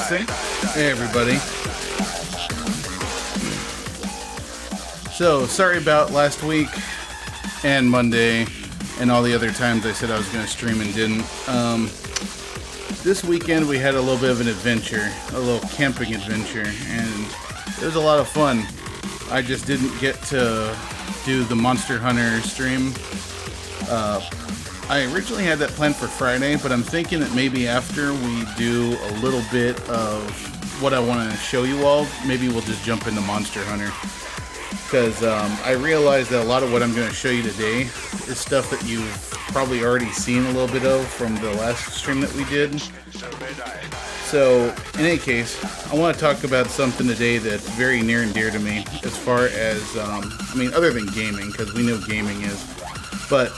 Testing. Hey everybody. So, sorry about last week and Monday and all the other times I said I was going to stream and didn't. This weekend we had a little bit of an adventure, a little camping adventure, and it was a lot of fun. I just didn't get to do the Monster Hunter stream. I originally had that planned for Friday, but I'm thinking that maybe after we do a little bit of what I want to show you all, maybe we'll just jump into Monster Hunter. Because I realized that a lot of what I'm going to show you today is stuff that you've probably already seen a little bit of from the last stream that we did. So, in any case, I want to talk about something today that's very near and dear to me as far as, other than gaming, because we know gaming is, but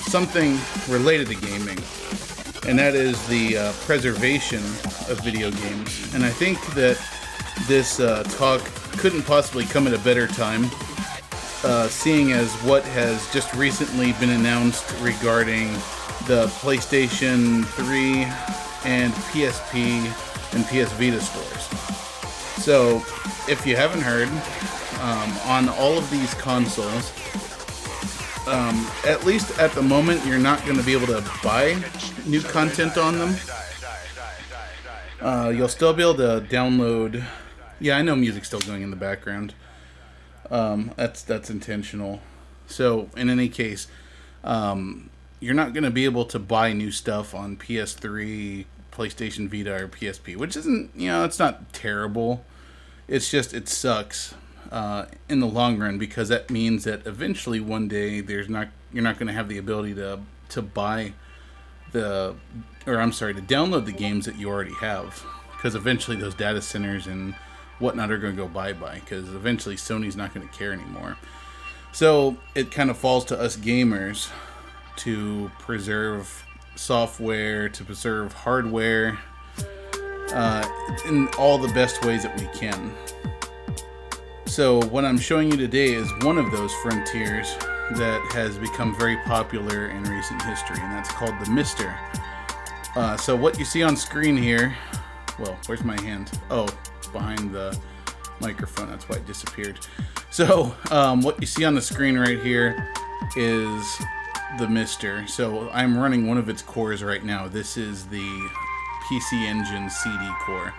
something related to gaming, and that is the preservation of video games. And I think that this talk couldn't possibly come at a better time, seeing as what has just recently been announced regarding the PlayStation 3 and PSP and PS Vita stores. So, if you haven't heard, on all of these consoles, at least at the moment, you're not going to be able to buy new content on them. You'll still be able to download. Yeah, I know music's still going in the background. That's intentional. So, in any case, you're not going to be able to buy new stuff on PS3, PlayStation Vita, or PSP, which isn't, it's not terrible. It's just, it sucks in the long run, because that means that eventually one day you're not going to have the ability to buy to download the games that you already have, because eventually those data centers and whatnot are going to go bye-bye, because eventually Sony's not going to care anymore. So it kind of falls to us gamers to preserve software, to preserve hardware, in all the best ways that we can. So what I'm showing you today is one of those frontiers that has become very popular in recent history, and that's called the MiSTer. So what you see on screen here, well, where's my hand? Oh, it's behind the microphone, that's why it disappeared. So what you see on the screen right here is the MiSTer. So I'm running one of its cores right now. This is the PC Engine CD core.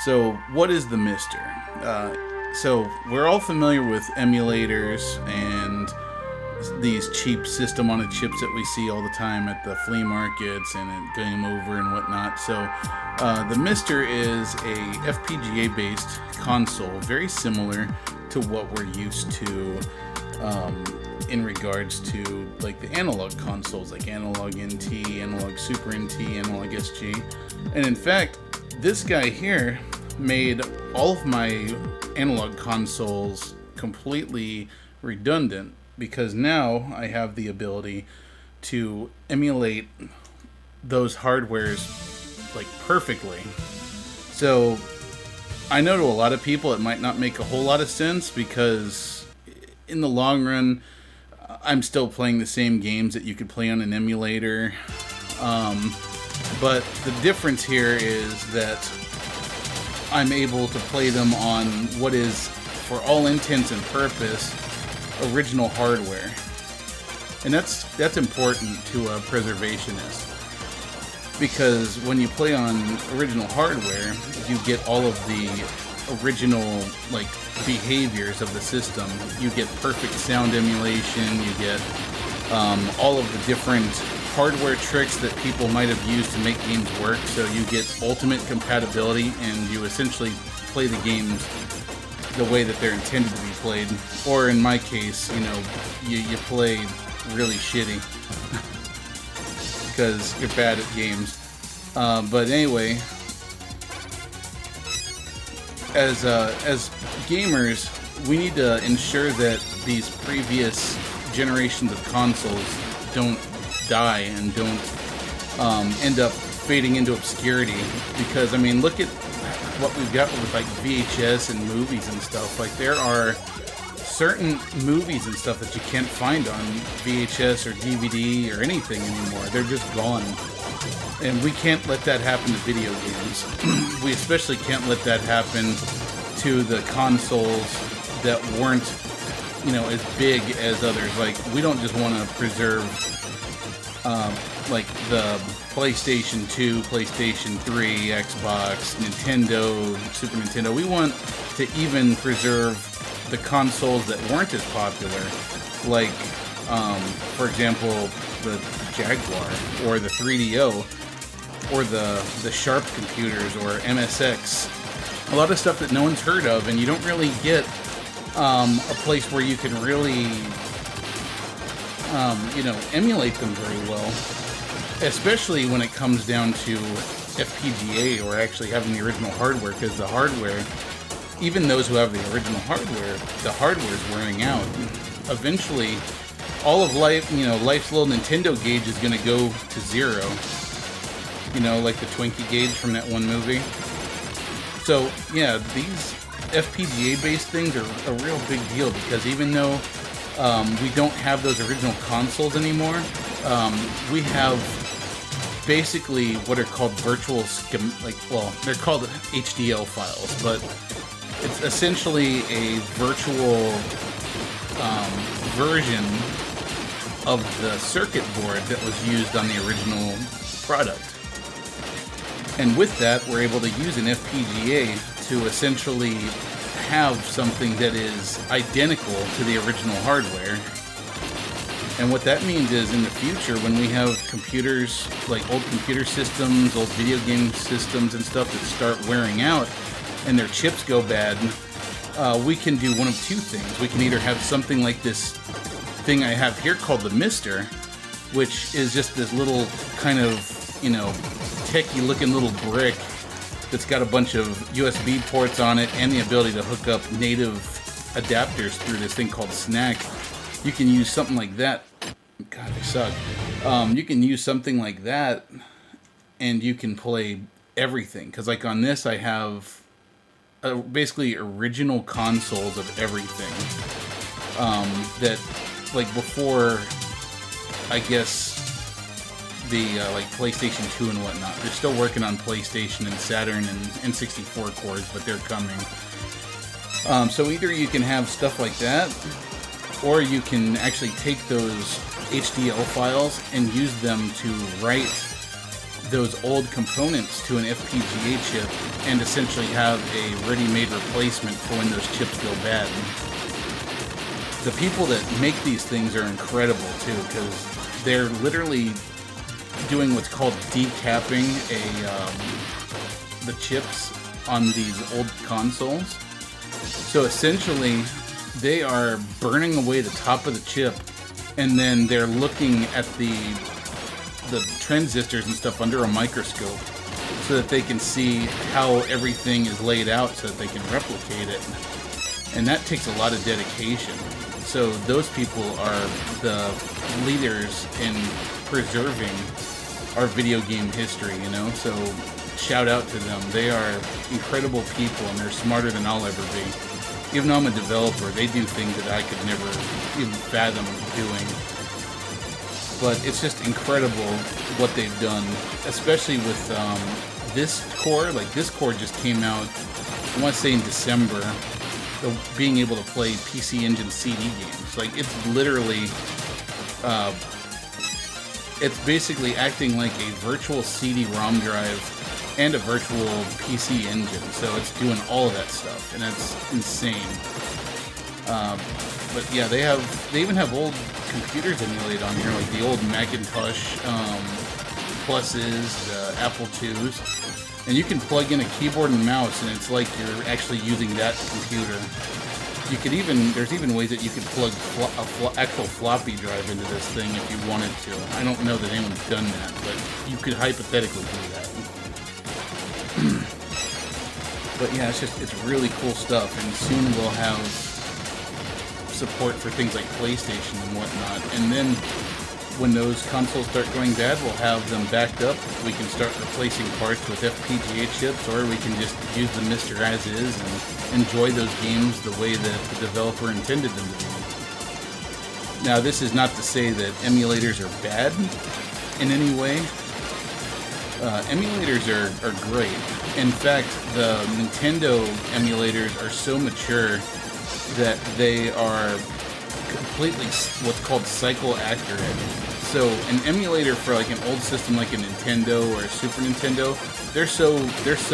So what is the MiSTer? So we're all familiar with emulators and these cheap system-on-a-chips that we see all the time at the flea markets and at Game Over and whatnot. So the MiSTer is a FPGA-based console, very similar to what we're used to in regards to like the analog consoles, like Analog NT, Analog Super NT, Analog SG. And in fact, this guy here made all of my analog consoles completely redundant, because now I have the ability to emulate those hardwares like perfectly. So I know to a lot of people it might not make a whole lot of sense, because in the long run I'm still playing the same games that you could play on an emulator. But the difference here is that I'm able to play them on what is, for all intents and purpose, original hardware. And that's important to a preservationist, because when you play on original hardware, you get all of the original like behaviors of the system. You get perfect sound emulation, you get all of the different hardware tricks that people might have used to make games work. So you get ultimate compatibility, and you essentially play the games the way that they're intended to be played. Or in my case, you play really shitty because you're bad at games. But anyway, as gamers, we need to ensure that these previous generations of consoles don't die and don't end up fading into obscurity. Because look at what we've got with like VHS and movies and stuff. Like, there are certain movies and stuff that you can't find on VHS or DVD or anything anymore. They're just gone. And we can't let that happen to video games. We especially can't let that happen to the consoles that weren't, you know, as big as others. Like, we don't just want to preserve, like, the PlayStation 2, PlayStation 3, Xbox, Nintendo, Super Nintendo. We want to even preserve the consoles that weren't as popular, like, for example, the Jaguar, or the 3DO, or the Sharp computers, or MSX. A lot of stuff that no one's heard of, and you don't really get a place where you can really, you know, emulate them very well. Especially when it comes down to FPGA, or actually having the original hardware, because the hardware, even those who have the original hardware, the hardware is wearing out. Eventually, all of life, you know, life's little Nintendo gauge is going to go to zero. You know, like the Twinkie gauge from that one movie. So, yeah, these FPGA-based things are a real big deal, because even though we don't have those original consoles anymore, we have basically what are called virtual they're called HDL files, but it's essentially a virtual version of the circuit board that was used on the original product. And with that, we're able to use an FPGA to essentially have something that is identical to the original hardware. And what that means is, in the future, when we have computers, like old computer systems, old video game systems and stuff that start wearing out and their chips go bad, we can do one of two things. We can either have something like this thing I have here called the MiSTer, which is just this little kind of, you know, techie looking little brick that's got a bunch of USB ports on it and the ability to hook up native adapters through this thing called Snack. You can use something like that. God, I suck. You can use something like that and you can play everything. Because like on this, I have basically original consoles of everything. That, like, before, I guess, the like PlayStation 2 and whatnot. They're still working on PlayStation and Saturn and N64 cores, but they're coming. So either you can have stuff like that, or you can actually take those HDL files and use them to write those old components to an FPGA chip and essentially have a ready-made replacement for when those chips go bad. The people that make these things are incredible too, because they're literally doing what's called decapping the chips on these old consoles. So essentially, they are burning away the top of the chip, and then they're looking at the transistors and stuff under a microscope so that they can see how everything is laid out so that they can replicate it. And that takes a lot of dedication. So those people are the leaders in preserving our video game history, you know? So shout out to them. They are incredible people, and they're smarter than I'll ever be. Even though I'm a developer, they do things that I could never even fathom doing. But it's just incredible what they've done, especially with this core. Like, this core just came out, I want to say in December, being able to play PC Engine CD games. Like, it's literally, it's basically acting like a virtual CD-ROM drive and a virtual PC engine. So it's doing all of that stuff, and it's insane. But yeah, they even have old computers emulated on here, like the old Macintosh Pluses, Apple IIs. And you can plug in a keyboard and mouse, and it's like you're actually using that computer. You could even, there's even ways that you could plug actual floppy drive into this thing if you wanted to. I don't know that anyone's done that, but you could hypothetically do that. But yeah, it's really cool stuff, and soon we'll have support for things like PlayStation and whatnot. And then when those consoles start going bad, we'll have them backed up. We can start replacing parts with FPGA chips, or we can just use the MiSTer as is and enjoy those games the way that the developer intended them to be. Now, this is not to say that emulators are bad in any way. Emulators are great. In fact, the Nintendo emulators are so mature that they are completely what's called cycle accurate. So an emulator for like an old system like a Nintendo or a Super Nintendo, they're so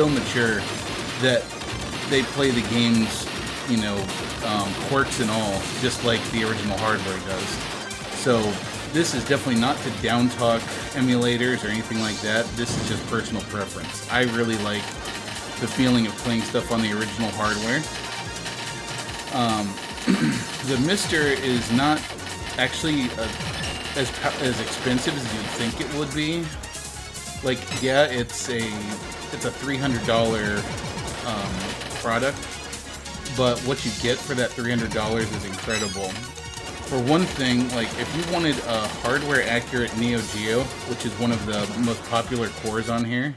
mature that they play the games, you know, quirks and all, just like the original hardware does. So this is definitely not to down talk emulators or anything like that. This is just personal preference. I really like the feeling of playing stuff on the original hardware. The MiSTer is not actually as expensive as you'd think it would be. Like, yeah, it's a $300 product, but what you get for that $300 is incredible. For one thing, like if you wanted a hardware accurate Neo Geo, which is one of the most popular cores on here,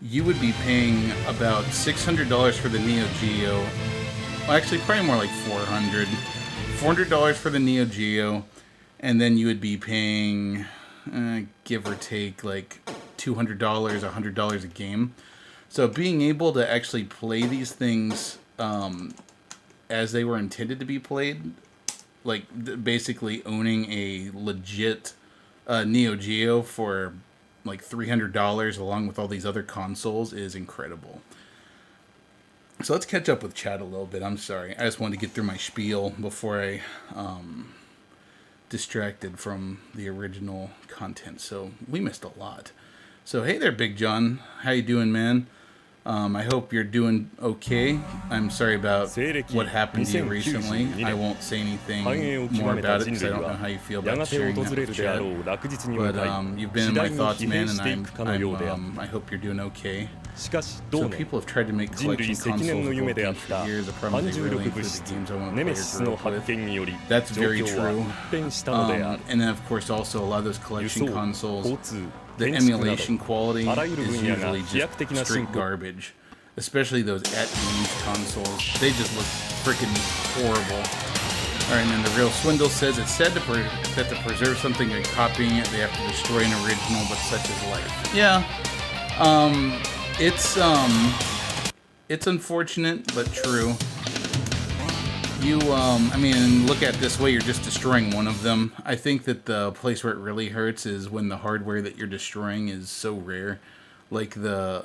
you would be paying about $600 for the Neo Geo. Well, actually, probably more like $400 for the Neo Geo, and then you would be paying, give or take, like $200, $100 a game. So being able to actually play these things as they were intended to be played, like basically owning a legit Neo Geo for like $300 along with all these other consoles is incredible. So let's catch up with chat a little bit. I'm sorry. I just wanted to get through my spiel before I distracted from the original content. So we missed a lot. So hey there, Big John. How you doing, man? I hope you're doing okay. I'm sorry about what happened to you recently. I won't say anything more about it because I don't know how you feel about sharing that with chat. But you've been in my thoughts, man, and I hope you're doing okay. So people have tried to make collection consoles of old games for years. The problem is they really include the games I want to play or grow up with. That's very true. And then, of course, also a lot of those collection consoles, the emulation quality is usually just straight garbage. Especially those at-ease consoles. They just look freaking horrible. Alright, and then the Real Swindle says, it's sad that to preserve something by copying it, they have to destroy an original, but such is life. Yeah. It's unfortunate, but true. I mean, look at it this way, you're just destroying one of them. I think that the place where it really hurts is when the hardware that you're destroying is so rare. Like the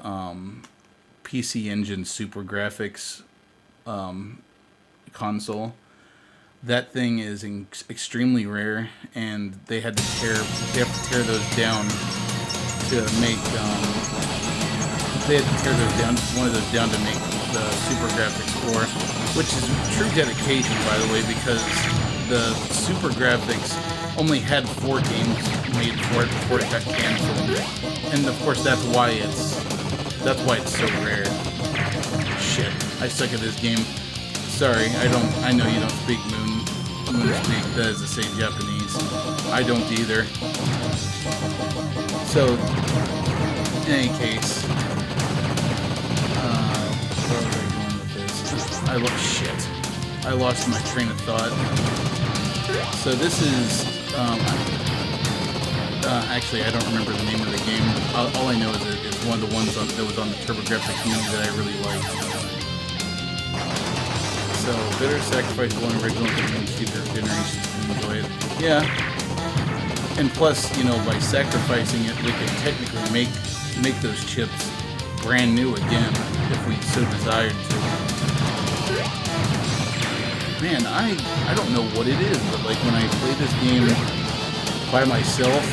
PC Engine Super Graphics console. That thing is extremely rare, and they have to tear those down to make one of those down to make the Super Graphics 4, which is true dedication, by the way, because the Super Graphics only had 4 games made for it before it got canceled, and of course that's why it's so rare. Shit, I suck at this game. Sorry, I know you don't speak Moonspeak, that is to say Japanese. I don't either. So, in any case, where was I going with this? I lost my train of thought. So this is, actually I don't remember the name of the game. All I know is that it's one of the ones that was on the TurboGrafx Mini that I really liked. So, better sacrifice one original to future generations to enjoy it. Yeah. And plus, you know, by sacrificing it, we can technically make those chips brand new again, if we so desired to. Man, I don't know what it is, but like when I play this game by myself,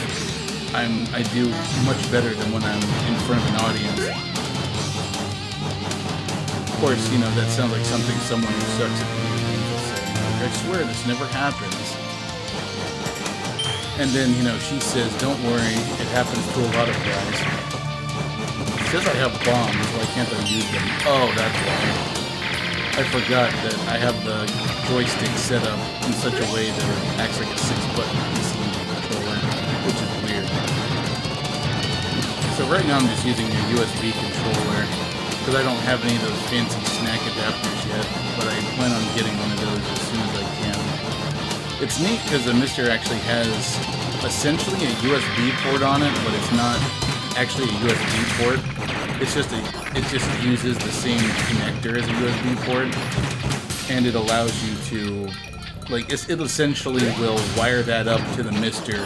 I do much better than when I'm in front of an audience. Of course, you know, that sounds like something someone who sucks at video games will say. Like, I swear this never happens. And then, you know, she says, don't worry, it happens to a lot of guys. She says I have bombs, why can't I use them? Oh, that's why. I forgot that I have the joystick set up in such a way that it acts like a 6-button PC controller. right now I'm just using a USB controller because I don't have any of those fancy snack adapters yet, but I plan on getting one of those as soon as I can. It's neat because the MiSTer actually has essentially a USB port on it, but it's not actually a USB port. It just uses the same connector as a USB port, and it allows you to, like, it essentially will wire that up to the MiSTer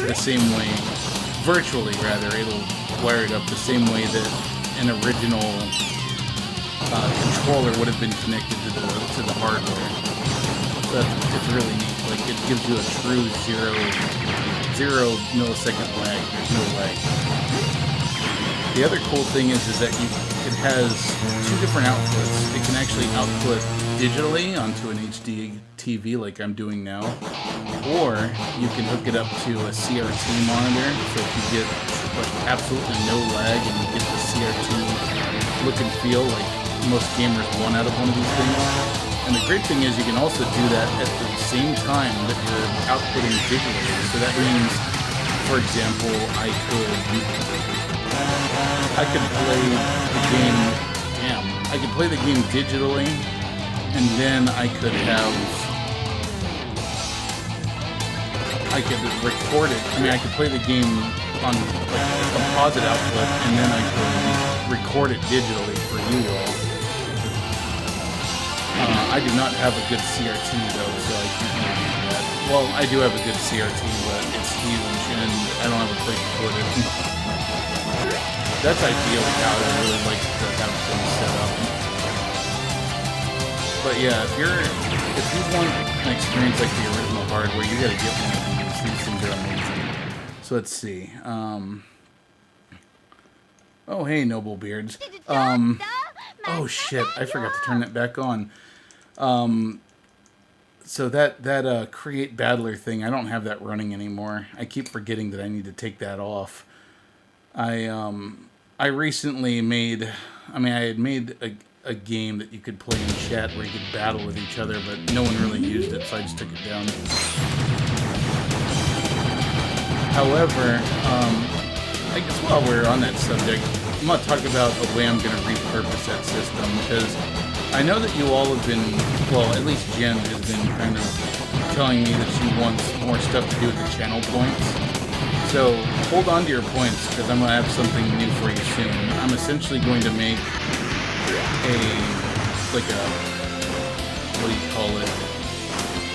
the same way, virtually rather, it'll wire it up the same way that an original controller would have been connected to the hardware. So it's really neat. Like, it gives you a true zero millisecond lag. There's no lag. The other cool thing is that it has two different outputs. It can actually output digitally onto an HD TV like I'm doing now, or you can hook it up to a CRT monitor, so if you get like absolutely no lag and you get the CRT look and feel like most gamers want out of one of these things. And the great thing is you can also do that at the same time that you're outputting digitally. So that means, for example, I could play the game. I could play the game digitally, and then I could record it. I mean, I could play the game on like a composite output, and then I could record it digitally for you all. I do not have a good CRT though, so I can't really do that. Well, I do have a good CRT, but it's huge, and I don't have a place to put it. That's ideally how I really like to have things set up. But yeah, if you want an experience like the original hardware, you gotta get one of these. These things are amazing. So let's see. Oh hey, Noble Beards. Oh shit, I forgot to turn that back on. So that create battler thing, I don't have that running anymore. I keep forgetting that I need to take that off. I recently made, I had made a game that you could play in chat where you could battle with each other, but no one really used it, so I just took it down. However, I guess while we're on that subject, I'm going to talk about a way I'm going to repurpose that system, because I know that you all have been, well, at least Jen has been kind of telling me that she wants more stuff to do with the channel points. So hold on to your points, because I'm going to have something new for you soon. I'm essentially going to make what do you call it,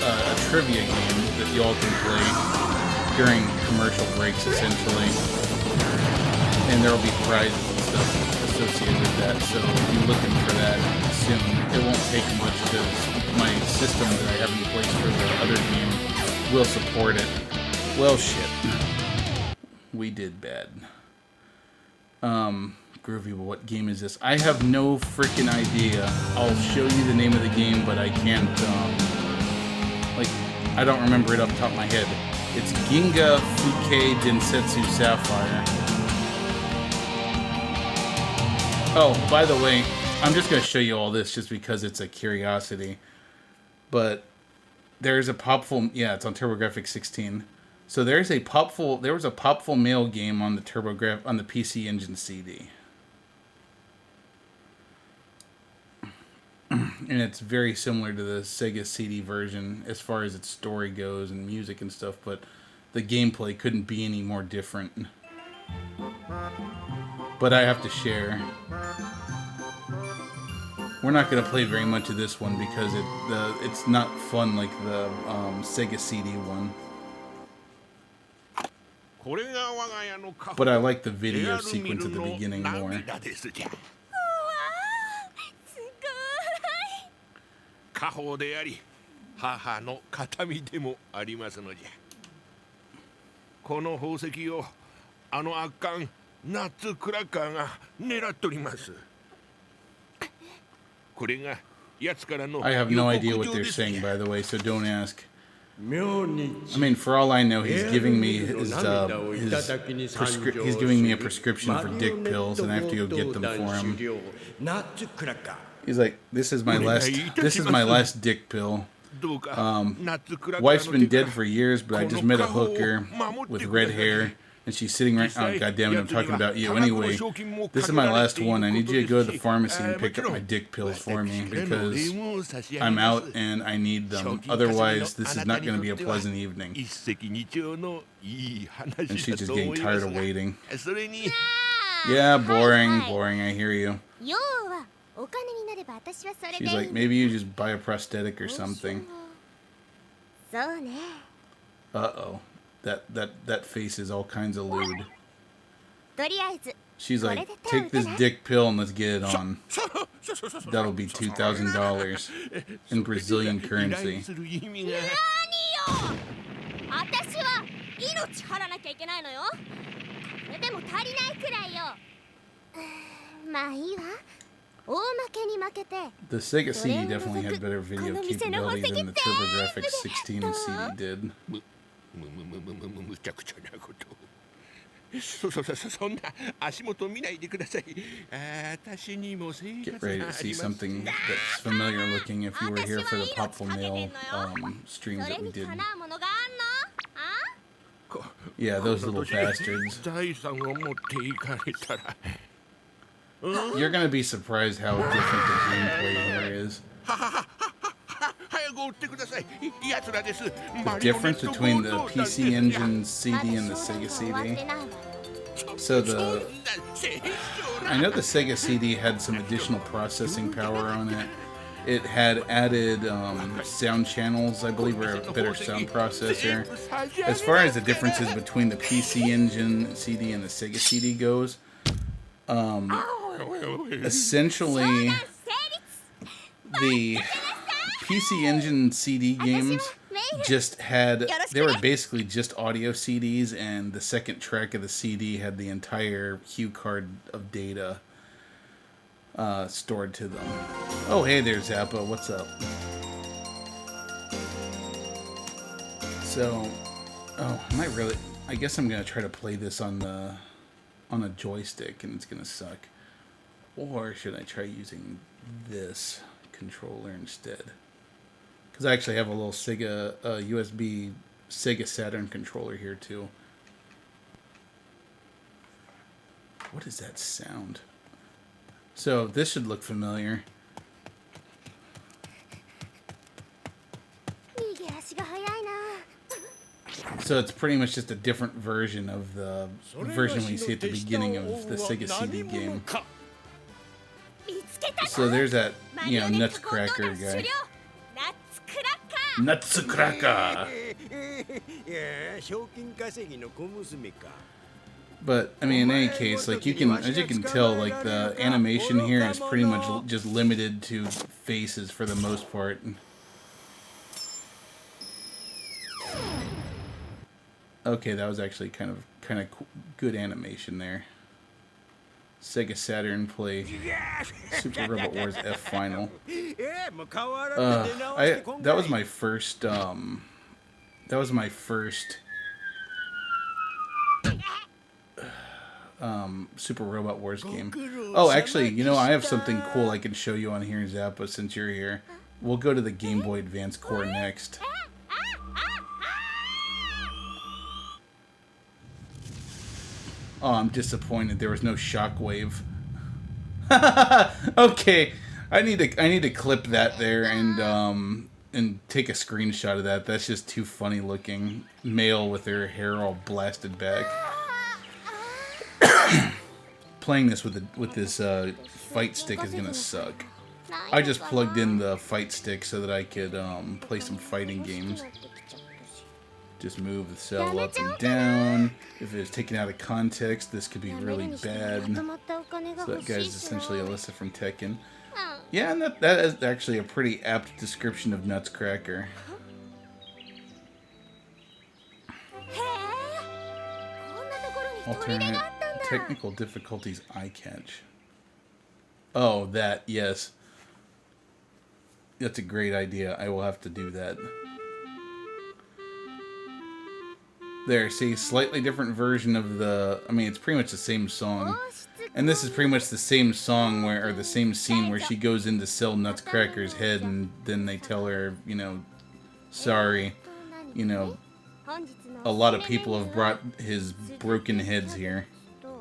a trivia game that you all can play during commercial breaks, essentially. And there will be prizes and stuff associated with that, so be looking for that soon. It won't take much because my system that I have in place for the other game will support it. Well, shit. We did bad. Groovy, what game is this? I have no freaking idea. I'll show you the name of the game, but I can't, I don't remember it off the top of my head. It's Ginga Fukai Densetsu Sapphire. Oh, by the way, I'm just going to show you all this just because it's a curiosity. But there's a Popful, yeah, it's on TurboGrafx 16. So there was a Popful Mail game on the on the PC Engine CD. And it's very similar to the Sega CD version as far as its story goes and music and stuff, but the gameplay couldn't be any more different. But I have to share. We're not going to play very much of this one because it's not fun like the Sega CD one. But I like the video sequence at the beginning more. 家宝であり母の形見でもありますのじゃ。この宝石をあの圧巻ナッツクラッカーが狙っております。これがやつからの I have no idea what they're saying, by the way, so don't ask. I mean, for all I know, he's giving me he's giving me a prescription for dick pills, and I have to go get them for him. He's like, this is my last dick pill. Wife's been dead for years, but I just met a hooker with red hair. And she's sitting right... Oh, goddammit, I'm talking about you. Anyway, this is my last one. I need you to go to the pharmacy and pick up my dick pills for me because I'm out and I need them. Otherwise, this is not going to be a pleasant evening. And she's just getting tired of waiting. Yeah, boring, boring, I hear you. She's like, maybe you just buy a prosthetic or something. Uh-oh. That face is all kinds of lewd. She's like, take this dick pill and let's get it on. That'll be $2,000 in Brazilian currency. The Sega CD definitely had better video capability than the TurboGrafx 16 CD did. Get ready to see something that's familiar looking if you were here for the Popful Mail streams that we did. Yeah, those little bastards. You're gonna be surprised how different the gameplay here is. The difference between the PC Engine CD and the Sega CD. So I know the Sega CD had some additional processing power on it. It had added sound channels, I believe, or a better sound processor. As far as the differences between the PC Engine CD and the Sega CD goes, essentially, the PC Engine CD games they were basically just audio CDs, and the second track of the CD had the entire cue card of data stored to them. Oh, hey there, Zappa. What's up? So, I guess I'm gonna try to play this on a joystick, and it's gonna suck. Or should I try using this controller instead? Because I actually have a little Sega USB Sega Saturn controller here too. What is that sound? So this should look familiar. So it's pretty much just a different version of the version we see at the beginning of the Sega CD game. So there's that, Nutcracker guy. Nutcracker! But, I mean, in any case, like, as you can tell, like, the animation here is pretty much just limited to faces for the most part. Okay, that was actually kind of good animation there. Sega Saturn play Super Robot Wars F Final. That was my first Super Robot Wars game. Oh, actually, I have something cool I can show you on here, Zappa, since you're here. We'll go to the Game Boy Advance core next. Oh, I'm disappointed. There was no shockwave. Okay, I need to clip that there and take a screenshot of that. That's just too funny looking. Male with their hair all blasted back. Playing this with this fight stick is gonna suck. I just plugged in the fight stick so that I could play some fighting games. Just move the cell up and down. If it was taken out of context, this could be really bad. So that guy's essentially Alyssa from Tekken. Yeah, and that is actually a pretty apt description of Nutcracker. Alternate technical difficulties eye catch. Oh, that, yes. That's a great idea. I will have to do that. There, see, slightly different version of it's pretty much the same song. And this is pretty much the same song or the same scene where she goes in to sell Nutcracker's head and then they tell her, sorry, a lot of people have brought his broken heads here,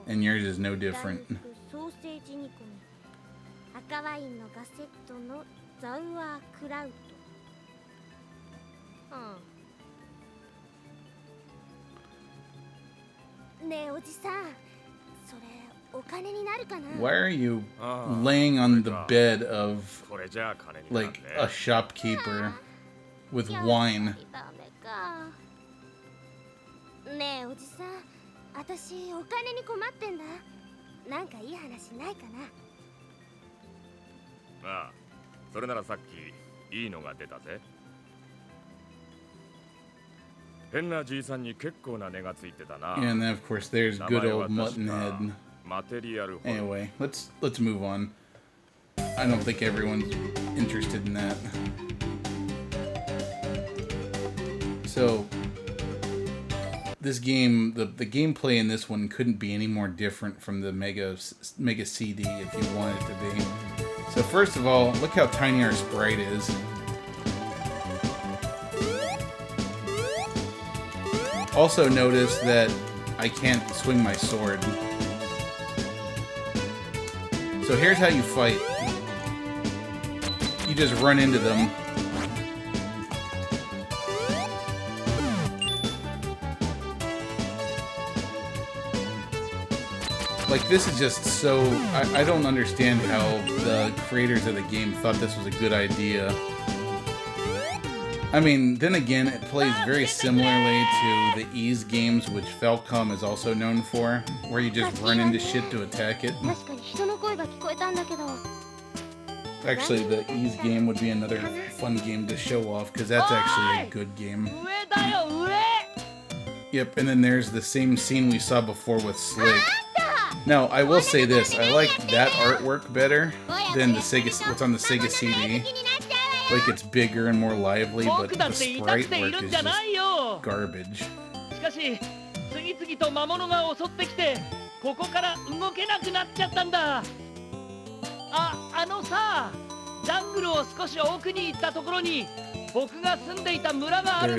and yours is no different. 赤ワインのガセットのザウアークラウト。ねえおじさん、それお金になるかな? Why are you laying on the bed of like a shopkeeper with wine? ねえおじさん、私お金に困ってんだ。なんかいい話ないかな? ああ、それならさっきいいのが出たぜ。変なじいさんに結構な値がついてたな。 And then of course there's good old Muttonhead. マテリアル。 Anyway, let's move on. I don't think everyone's interested in that. So this game, the gameplay in this one couldn't be any more different from the Mega CD if you want it to be. So first of all, look how tiny our sprite is. Also notice that I can't swing my sword. So here's how you fight. You just run into them. Like, this is just so... I don't understand how the creators of the game thought this was a good idea. I mean, then again, it plays very similarly to the Ys games, which Falcom is also known for, where you just run into shit to attack it. Actually, the Ys game would be another fun game to show off, because that's actually a good game. Yep, and then there's the same scene we saw before with Slick. Now, I will say this, I like that artwork better than the what's on the Sega CD. Like, it's bigger and more lively, but the sprite work is just garbage. There's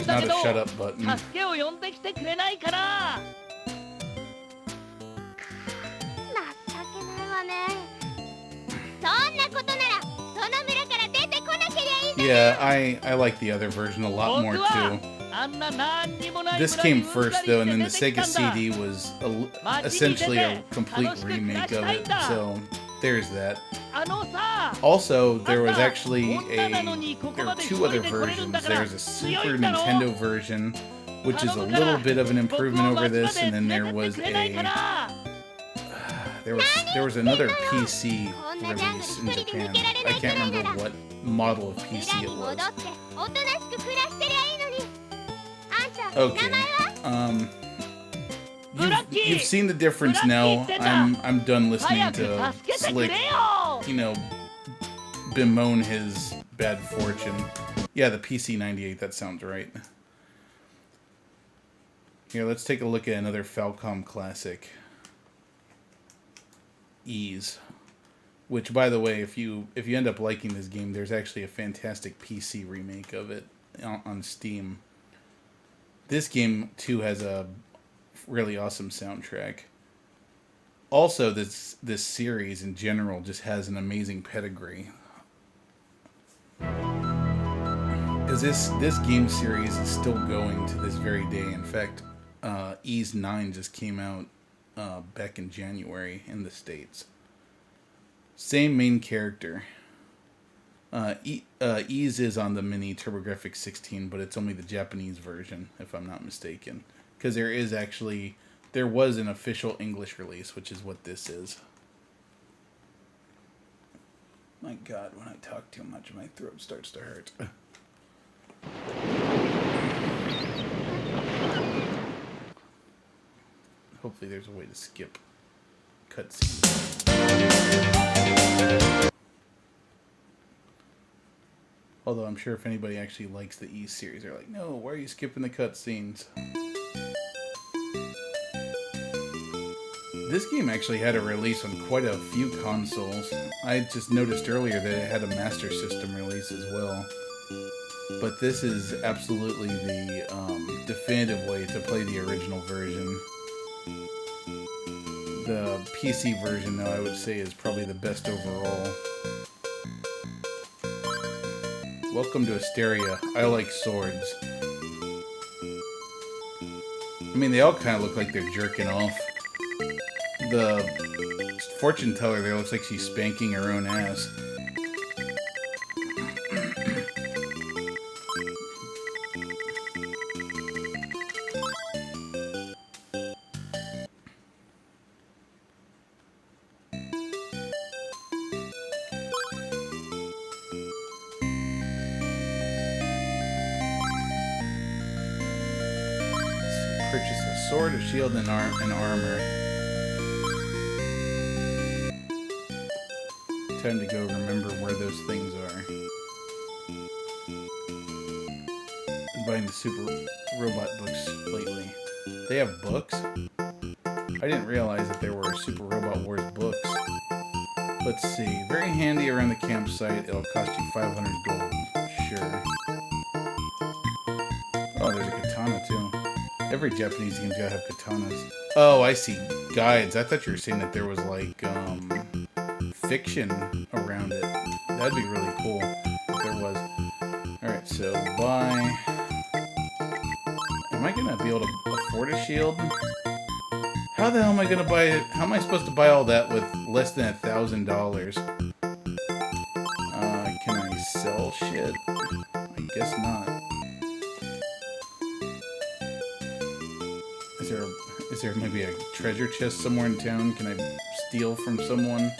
not a shut up button. Yeah, I like the other version a lot more too. This came first though, and then the Sega CD was essentially a complete remake of it, so there's that. Also, there was actually there were two other versions. There's a Super Nintendo version, which is a little bit of an improvement over this, and then there was another PC release in Japan. I can't remember what model of PC it was. Okay. You've seen the difference now. I'm done listening to Slick, you know, bemoan his bad fortune. Yeah, the PC-98, that sounds right. Here, let's take a look at another Falcom classic. Ys. Which, by the way, if you end up liking this game, there's actually a fantastic PC remake of it on Steam. This game, too, has a really awesome soundtrack. Also, this series in general just has an amazing pedigree. Because this game series is still going to this very day. In fact, Ys 9 just came out back in January in the States. Same main character. Ys is on the mini TurboGrafx 16, but it's only the Japanese version, if I'm not mistaken. Because there was an official English release, which is what this is. My God, when I talk too much, my throat starts to hurt. Hopefully there's a way to skip cutscenes. Although I'm sure if anybody actually likes the Ys series, they're like, no, why are you skipping the cutscenes? This game actually had a release on quite a few consoles. I just noticed earlier that it had a Master System release as well. But this is absolutely the definitive way to play the original version. The PC version, though, I would say is probably the best overall. Welcome to Asteria. I like swords. I mean, they all kind of look like they're jerking off. The fortune teller there looks like she's spanking her own ass. Purchase a sword, a shield, and armor. Time to go remember where those things are. Been buying the Super Robot books lately. They have books? I didn't realize that there were Super Robot Wars books. Let's see. Very handy around the campsite. It'll cost you 500 gold. Sure. Oh, there's a katana too. Every Japanese game's gotta have katanas. Oh, I see. Guides. I thought you were saying that there was like, fiction around it. That'd be really cool if there was. Alright, so buy... Am I gonna be able to afford a shield? How the hell am I gonna buy it? How am I supposed to buy all that with less than $1,000? Can I sell shit? I guess not. Is there maybe a treasure chest somewhere in town? Can I steal from someone?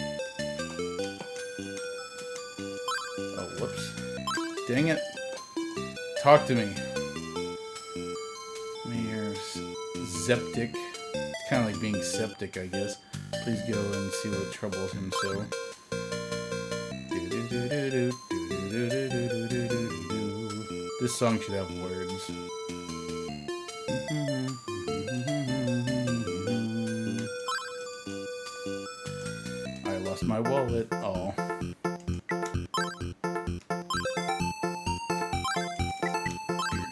Oh, whoops. Dang it. Talk to me. Mayor Septic. It's kind of like being septic, I guess. Please go and see what troubles him so. This song should have words. I lost my wallet. Oh. Bearded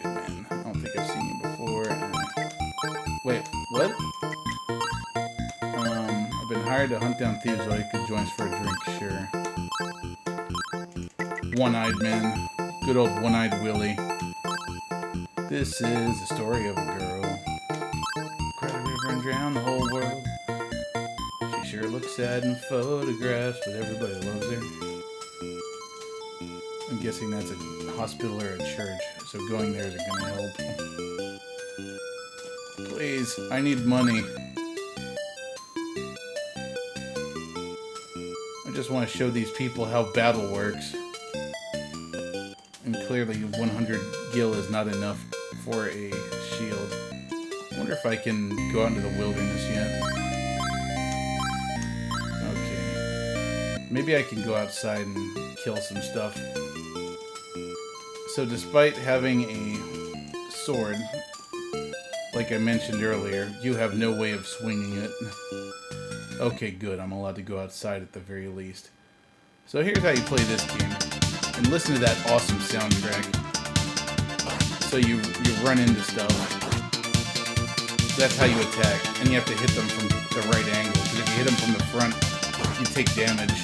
man. I don't think I've seen you before. Wait, what? I've been hired to hunt down thieves so I could join us for a drink, sure. One-eyed man. Good old one-eyed Willie. This is the story of a girl. Cried a river and drowned the whole world. She sure looks sad in photographs, but everybody loves her. I'm guessing that's a hospital or a church, so going there isn't gonna help. Please, I need money. I just want to show these people how battle works. And clearly 100 gil is not enough for a shield. I wonder if I can go out into the wilderness yet. Okay. Maybe I can go outside and kill some stuff. So despite having a sword, like I mentioned earlier, you have no way of swinging it. Okay, good. I'm allowed to go outside at the very least. So here's how you play this game. And listen to that awesome soundtrack. So you run into stuff. That's how you attack. And you have to hit them from the right angle. Because if you hit them from the front, you take damage.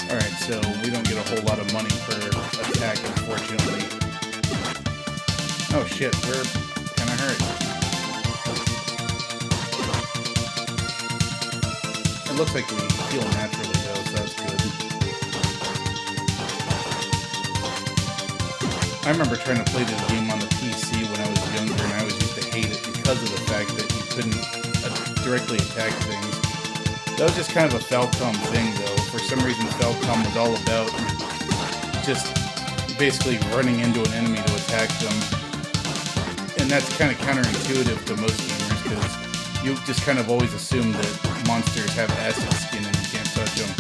Alright, so we don't get a whole lot of money per attack, unfortunately. Oh shit, we're kinda hurt. It looks like we heal naturally though, so that's good. I remember trying to play this game on the PC when I was younger, and I always used to hate it because of the fact that you couldn't directly attack things. That was just kind of a Falcom thing though. For some reason Falcom was all about just basically running into an enemy to attack them. And that's kind of counterintuitive to most gamers, because you just kind of always assume that monsters have acid skin and you can't touch them.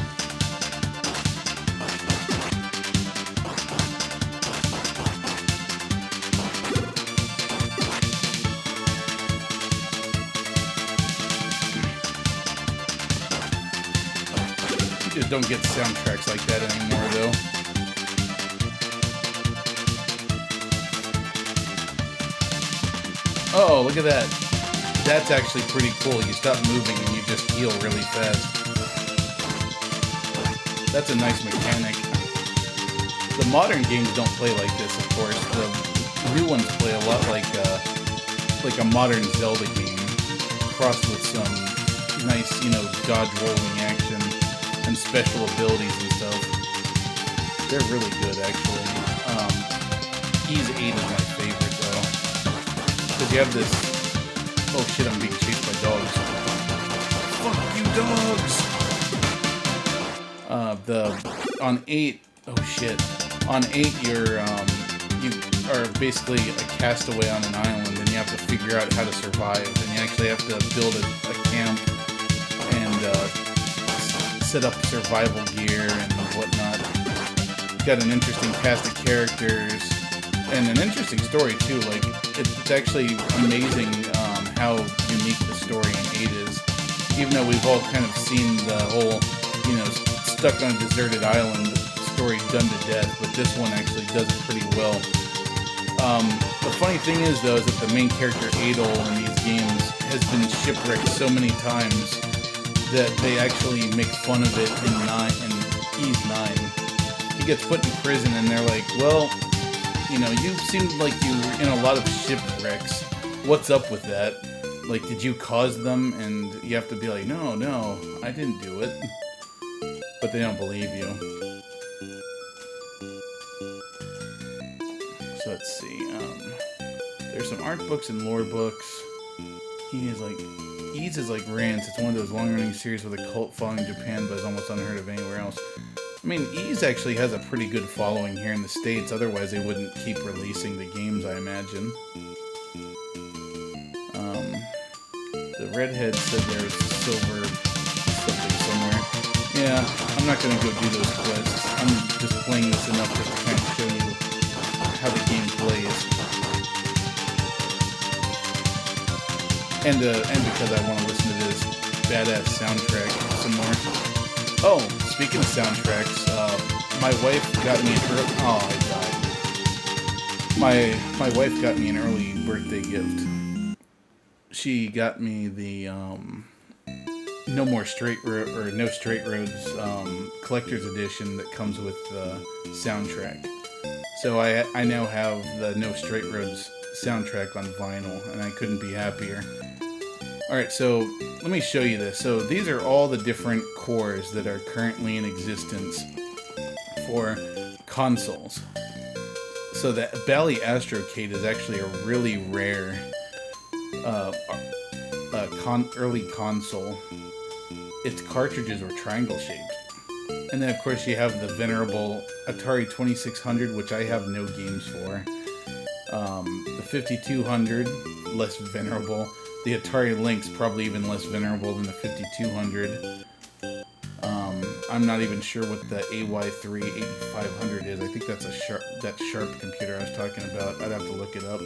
You just don't get soundtracks like that anymore, though. Oh, look at that. That's actually pretty cool. You stop moving and you just heal really fast. That's a nice mechanic. The modern games don't play like this, of course. The new ones play a lot like a modern Zelda game, crossed with some nice, dodge rolling action and special abilities and stuff. They're really good, actually. Ys 8 is my favorite, though. Because you have this... Oh shit, I'm being chased by dogs. Fuck you, dogs! On 8... Oh shit. On 8, you are basically a castaway on an island, and you have to figure out how to survive. And you actually have to build a camp and set up survival gear and whatnot. Got an interesting cast of characters and an interesting story too. Like it's actually amazing how unique the story in 8 is. Even though we've all kind of seen the whole, stuck on a deserted island story done to death, but this one actually does it pretty well. The funny thing is, though, is that the main character Adol in these games has been shipwrecked so many times that they actually make fun of it in Ys 9. He gets put in prison, and they're like, "Well, you seemed like you were in a lot of shipwrecks. What's up with that? Like, did you cause them?" And you have to be like, "No, I didn't do it." But they don't believe you. So let's see. There's some art books and lore books. Ys is like Rance. It's one of those long-running series with a cult following in Japan, but is almost unheard of anywhere else. I mean, Ys actually has a pretty good following here in the States. Otherwise, they wouldn't keep releasing the games, I imagine. The redhead said there's silver something somewhere. Yeah, I'm not going to go do those quests. I'm just playing this enough just to kind of show you how the game plays. And because I want to listen to this badass soundtrack some more. Oh, speaking of soundtracks, my wife got me an early... Oh, I died. My wife got me an early birthday gift. She got me the No Straight Roads collector's edition that comes with the soundtrack. So I now have the No Straight Roads soundtrack on vinyl, and I couldn't be happier. Alright, so let me show you this. So these are all the different cores that are currently in existence for consoles. So the Bally Astrocade is actually a really rare early console. Its cartridges were triangle shaped. And then of course you have the venerable Atari 2600, which I have no games for. The 5200, less venerable. The Atari Lynx, probably even less venerable than the 5200. I'm not even sure what the AY3 8500 is. I think that's that Sharp computer I was talking about. I'd have to look it up.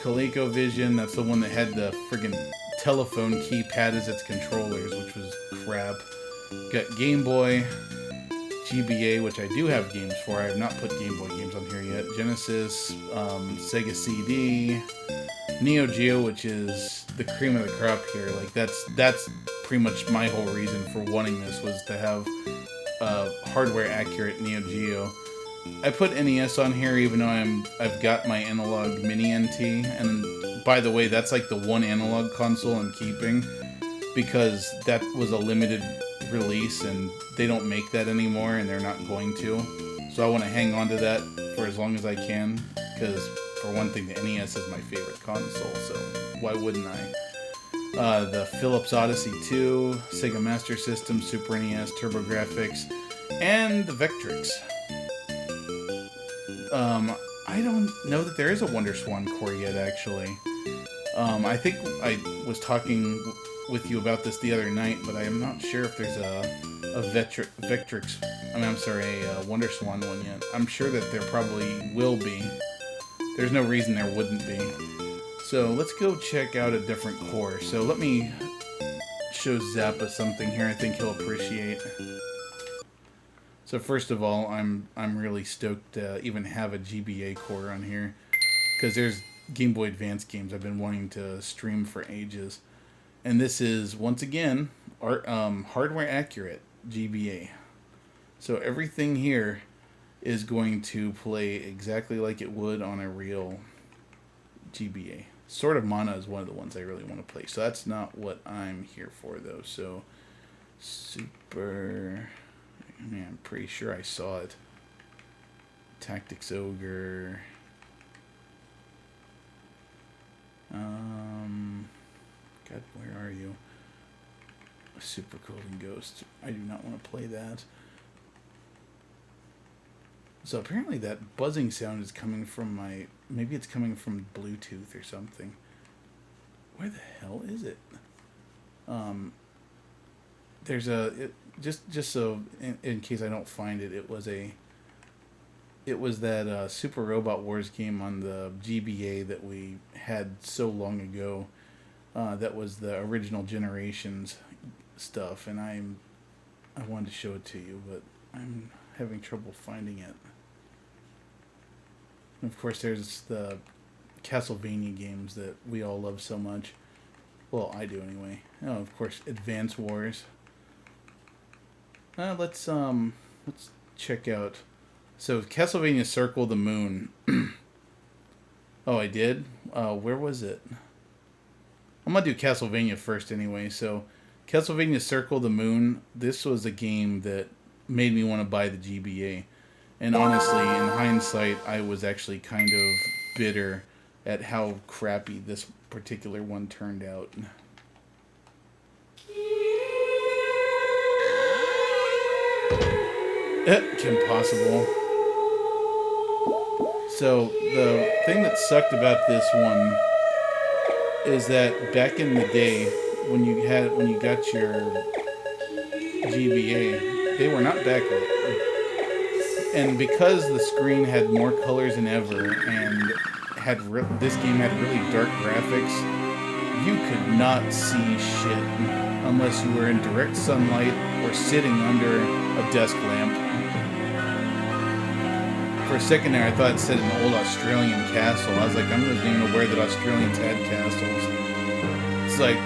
ColecoVision, that's the one that had the friggin' telephone keypad as its controllers, which was crap. Got Game Boy, GBA, which I do have games for. I have not put Game Boy games on here yet. Genesis, Sega CD, Neo Geo, which is the cream of the crop here. Like that's pretty much my whole reason for wanting this, was to have hardware accurate Neo Geo. I put NES on here even though I've got my analog mini NT, and by the way, that's like the one analog console I'm keeping because that was a limited release and they don't make that anymore and they're not going to. So I want to hang on to that for as long as I can because, for one thing, the NES is my favorite console, so why wouldn't I? The Philips Odyssey 2, Sega Master System, Super NES, TurboGrafx, and the Vectrix. I don't know that there is a WonderSwan core yet, actually. I think I was talking with you about this the other night, but I am not sure if there's a WonderSwan one yet. I'm sure that there probably will be. There's no reason there wouldn't be. So let's go check out a different core. So let me show Zappa something here I think he'll appreciate. So first of all, I'm really stoked to even have a GBA core on here, because Game Boy Advance games I've been wanting to stream for ages. And this is, once again, hardware accurate GBA. So everything here is going to play exactly like it would on a real GBA. Sword of Mana is one of the ones I really want to play. So that's not what I'm here for, though. So, Super... Man, I'm pretty sure I saw it. Tactics Ogre... God, where are you? Super Golden Ghost. I do not want to play that. So apparently that buzzing sound is coming from my... Maybe it's coming from Bluetooth or something. Where the hell is it? There's a... Just so, in case I don't find it, it was that Super Robot Wars game on the GBA that we had so long ago. That was the original Generations stuff, and I wanted to show it to you, but I'm having trouble finding it. And of course, there's the Castlevania games that we all love so much. Well, I do anyway. Oh, of course, Advance Wars. Let's check out. So Castlevania Circle the Moon. Oh, I did? Where was it? I'm going to do Castlevania first anyway. So Castlevania Circle the Moon, this was a game that made me want to buy the GBA. And honestly, in hindsight, I was actually kind of bitter at how crappy this particular one turned out. Impossible. So the thing that sucked about this one is that back in the day, when you got your GBA, they were not backlit, and because the screen had more colors than ever and this game had really dark graphics, you could not see shit unless you were in direct sunlight or sitting under a desk lamp. For a second there, I thought it said an old Australian castle. I was like, I'm not even aware that Australians had castles. It's like,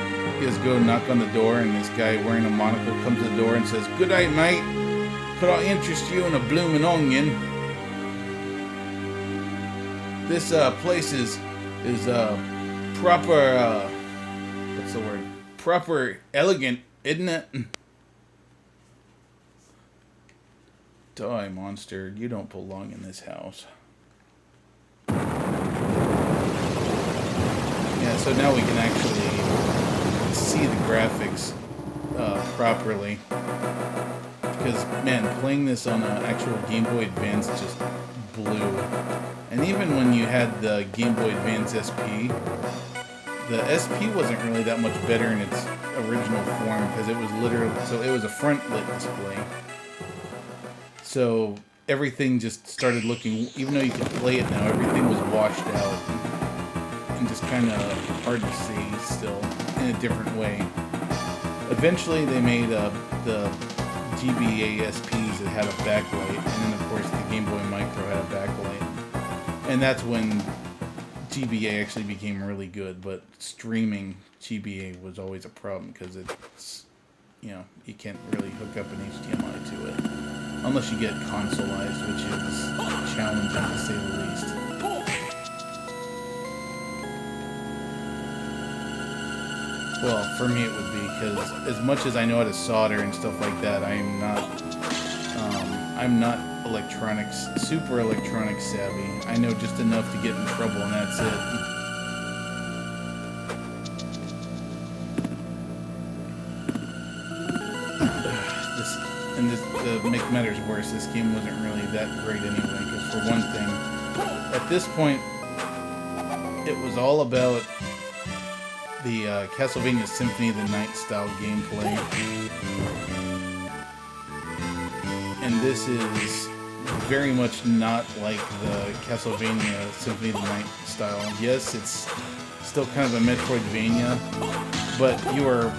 you just go knock on the door, and this guy wearing a monocle comes to the door and says, "Good day, mate. Could I interest you in a bloomin' onion? This place is proper, what's the word? Proper elegant, isn't it?" Die, monster. You don't belong in this house. Yeah, so now we can actually see the graphics properly. Because, man, playing this on an actual Game Boy Advance just blew. And even when you had the Game Boy Advance SP, the SP wasn't really that much better in its original form, because it was literally... So it was a front-lit display. So everything just started looking, even though you could play it now, everything was washed out and just kind of hard to see still in a different way. Eventually they made the GBA SPs that had a backlight, and then of course the Game Boy Micro had a backlight. And that's when GBA actually became really good, but streaming GBA was always a problem because it's, you can't really hook up an HDMI to it. Unless you get consoleized, which is challenging to say the least. Well, for me it would be, because as much as I know how to solder and stuff like that, I'm not electronics, super electronics savvy. I know just enough to get in trouble, and that's it. To make matters worse, this game wasn't really that great anyway, because for one thing, at this point, it was all about the Castlevania Symphony of the Night style gameplay. And this is very much not like the Castlevania Symphony of the Night style. Yes, it's still kind of a Metroidvania, but you are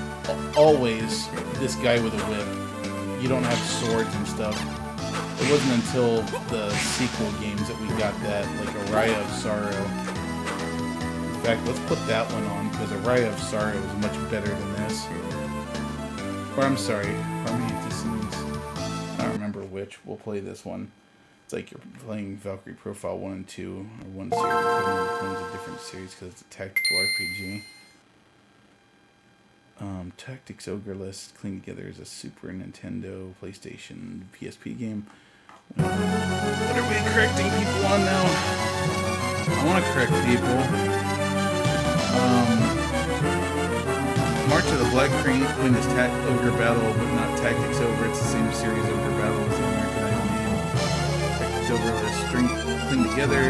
always this guy with a whip. You don't have swords and stuff. It wasn't until the sequel games that we got that, like Araya of Sorrow. fact, let's put that one on, because Araya of Sorrow is much better than this. Or, I'm sorry, Harmony of Dissonance. I don't remember which. We'll play this one. It's like you're playing Valkyrie Profile 1 and 2, or one series, becomes a different series because it's a tactical RPG. Tactics Ogre List, Clean Together is a Super Nintendo, PlayStation, PSP game. What are we correcting people on now? I want to correct people. March of the Black Queen is Ogre Battle, but not Tactics Ogre. It's the same series Ogre Battle as the Americanized name. Tactics Ogre List, Clean Together.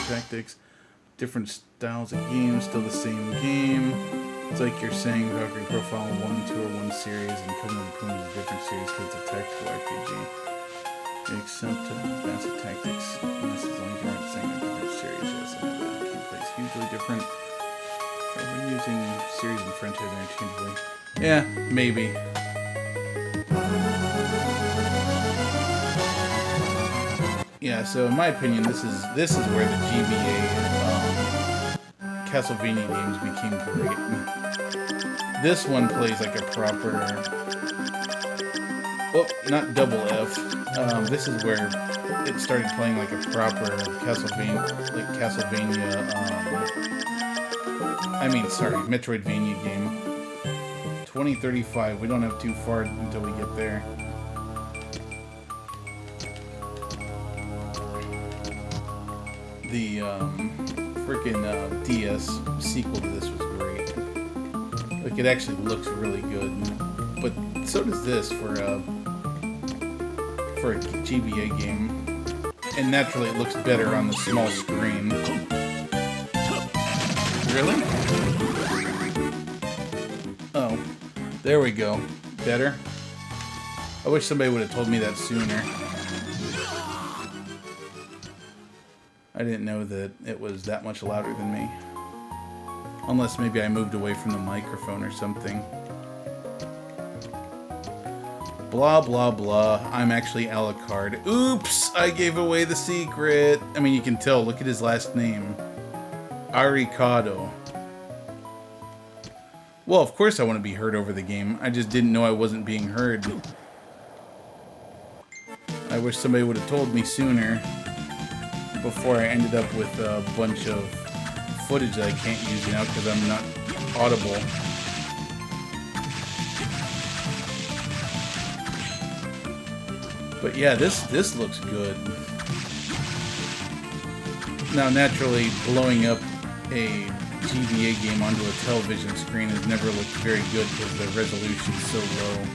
Tactics, different styles of games, still the same game. It's like you're saying Valkyrie Profile 1 and 2 are one series, and Covenant of Plume is a different series because it's a tactical RPG. Except Advanced Tactics, yes, as long as you aren't saying a different series, yes, and the gameplay is hugely different. Are we using series and franchise interchangeably? Yeah, maybe. Yeah, so in my opinion, this is where the GBA Castlevania games became great. This one plays like a proper, well, not double F. This is where it started playing like a proper Metroidvania game. 2035. We don't have too far until we get there. The freaking DS sequel to this was great. Like, it actually looks really good, but so does this for a GBA game. And naturally, it looks better on the small screen. Really? Oh, there we go. Better. I wish somebody would have told me that sooner. I didn't know that it was that much louder than me. Unless maybe I moved away from the microphone or something. Blah, blah, blah. I'm actually Alucard. Oops! I gave away the secret! I mean, you can tell. Look at his last name. Arikado. Well, of course I want to be heard over the game. I just didn't know I wasn't being heard. I wish somebody would have told me sooner. Before I ended up with a bunch of footage that I can't use now because I'm not audible. But yeah, this looks good. Now, naturally, blowing up a GBA game onto a television screen has never looked very good because the resolution is so low.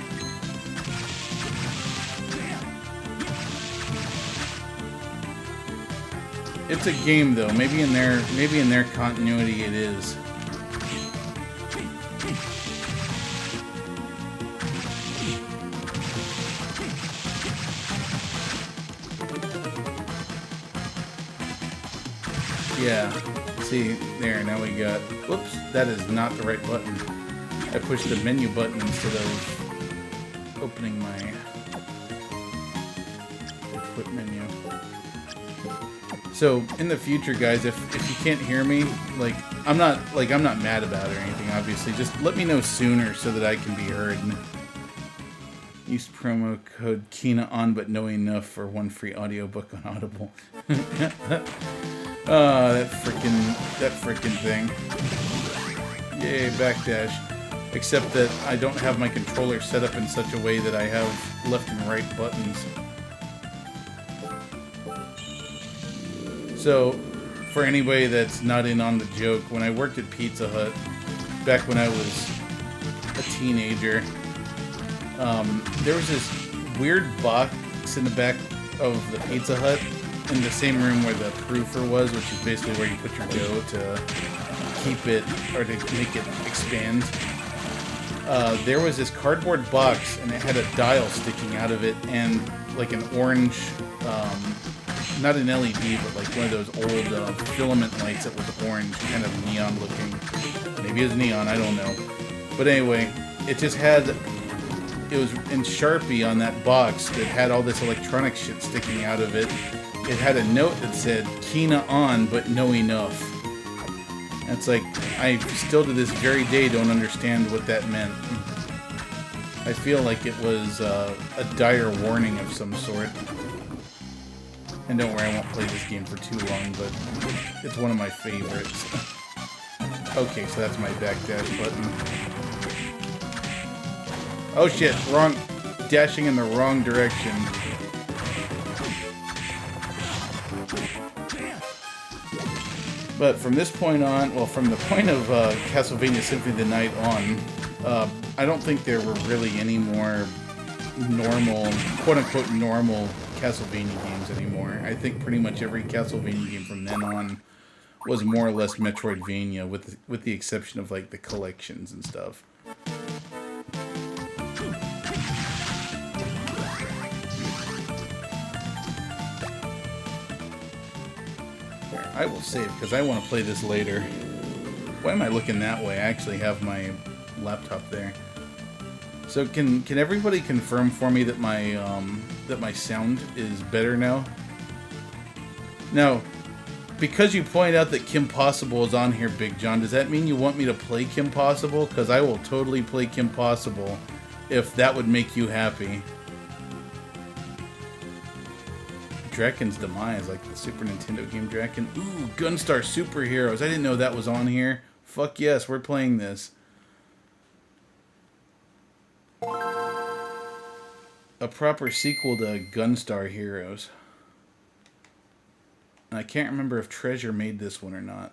It's a game, though. Maybe in their continuity, it is. Yeah. See, there. Now we got. Whoops, that is not the right button. I pushed the menu button instead of opening my equip menu. So in the future, guys, if you can't hear me, I'm not mad about it or anything. Obviously, just let me know sooner so that I can be heard. Use promo code Kina on, but know enough for one free audiobook on Audible. That freaking thing. Yay, backdash. Except that I don't have my controller set up in such a way that I have left and right buttons. So, for anybody that's not in on the joke, when I worked at Pizza Hut, back when I was a teenager, there was this weird box in the back of the Pizza Hut, in the same room where the proofer was, which is basically where you put your dough to keep it, or to make it expand. There was this cardboard box, and it had a dial sticking out of it, and like an orange, not an LED, but like one of those old filament lights that was orange, kind of neon looking. Maybe it was neon, I don't know. But anyway, it just had it was in Sharpie on that box that had all this electronic shit sticking out of it. It had a note that said Kina on, but no enough. It's like, I still to this very day don't understand what that meant. I feel like it was a dire warning of some sort. And don't worry, I won't play this game for too long, but it's one of my favorites. Okay, so that's my backdash button. Oh shit, wrong. Dashing in the wrong direction. But from this point on, well, from the point of Castlevania Symphony of the Night on, I don't think there were really any more normal, quote-unquote normal Castlevania games anymore. I think pretty much every Castlevania game from then on was more or less Metroidvania, with the exception of like the collections and stuff. Here, I will save because I want to play this later. Why am I looking that way? I actually have my laptop there. So can everybody confirm for me that my sound is better now? Now, because you point out that Kim Possible is on here, Big John, does that mean you want me to play Kim Possible? Because I will totally play Kim Possible if that would make you happy. Draken's Demise, like the Super Nintendo game Draken. Ooh, Gunstar Superheroes. I didn't know that was on here. Fuck yes, we're playing this. A proper sequel to Gunstar Heroes. I can't remember if Treasure made this one or not.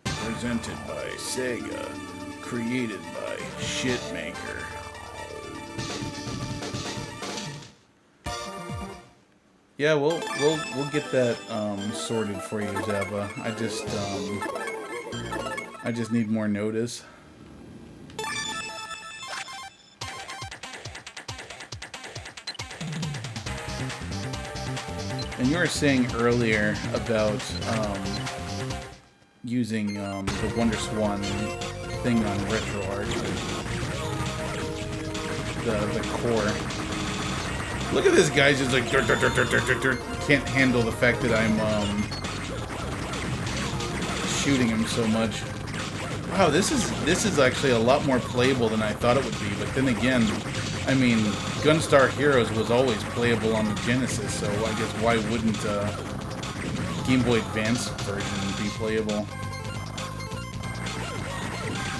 Presented by Sega. Created by Shitmaker. Yeah, we'll get that sorted for you, Zaba. I just need more notice. And you were saying earlier about using the WonderSwan thing on RetroArch, the core. Look at this guy just like can't handle the fact that I'm shooting him so much. Wow, this is actually a lot more playable than I thought it would be. But then again, I mean, Gunstar Heroes was always playable on the Genesis, so I guess why wouldn't Game Boy Advance version be playable?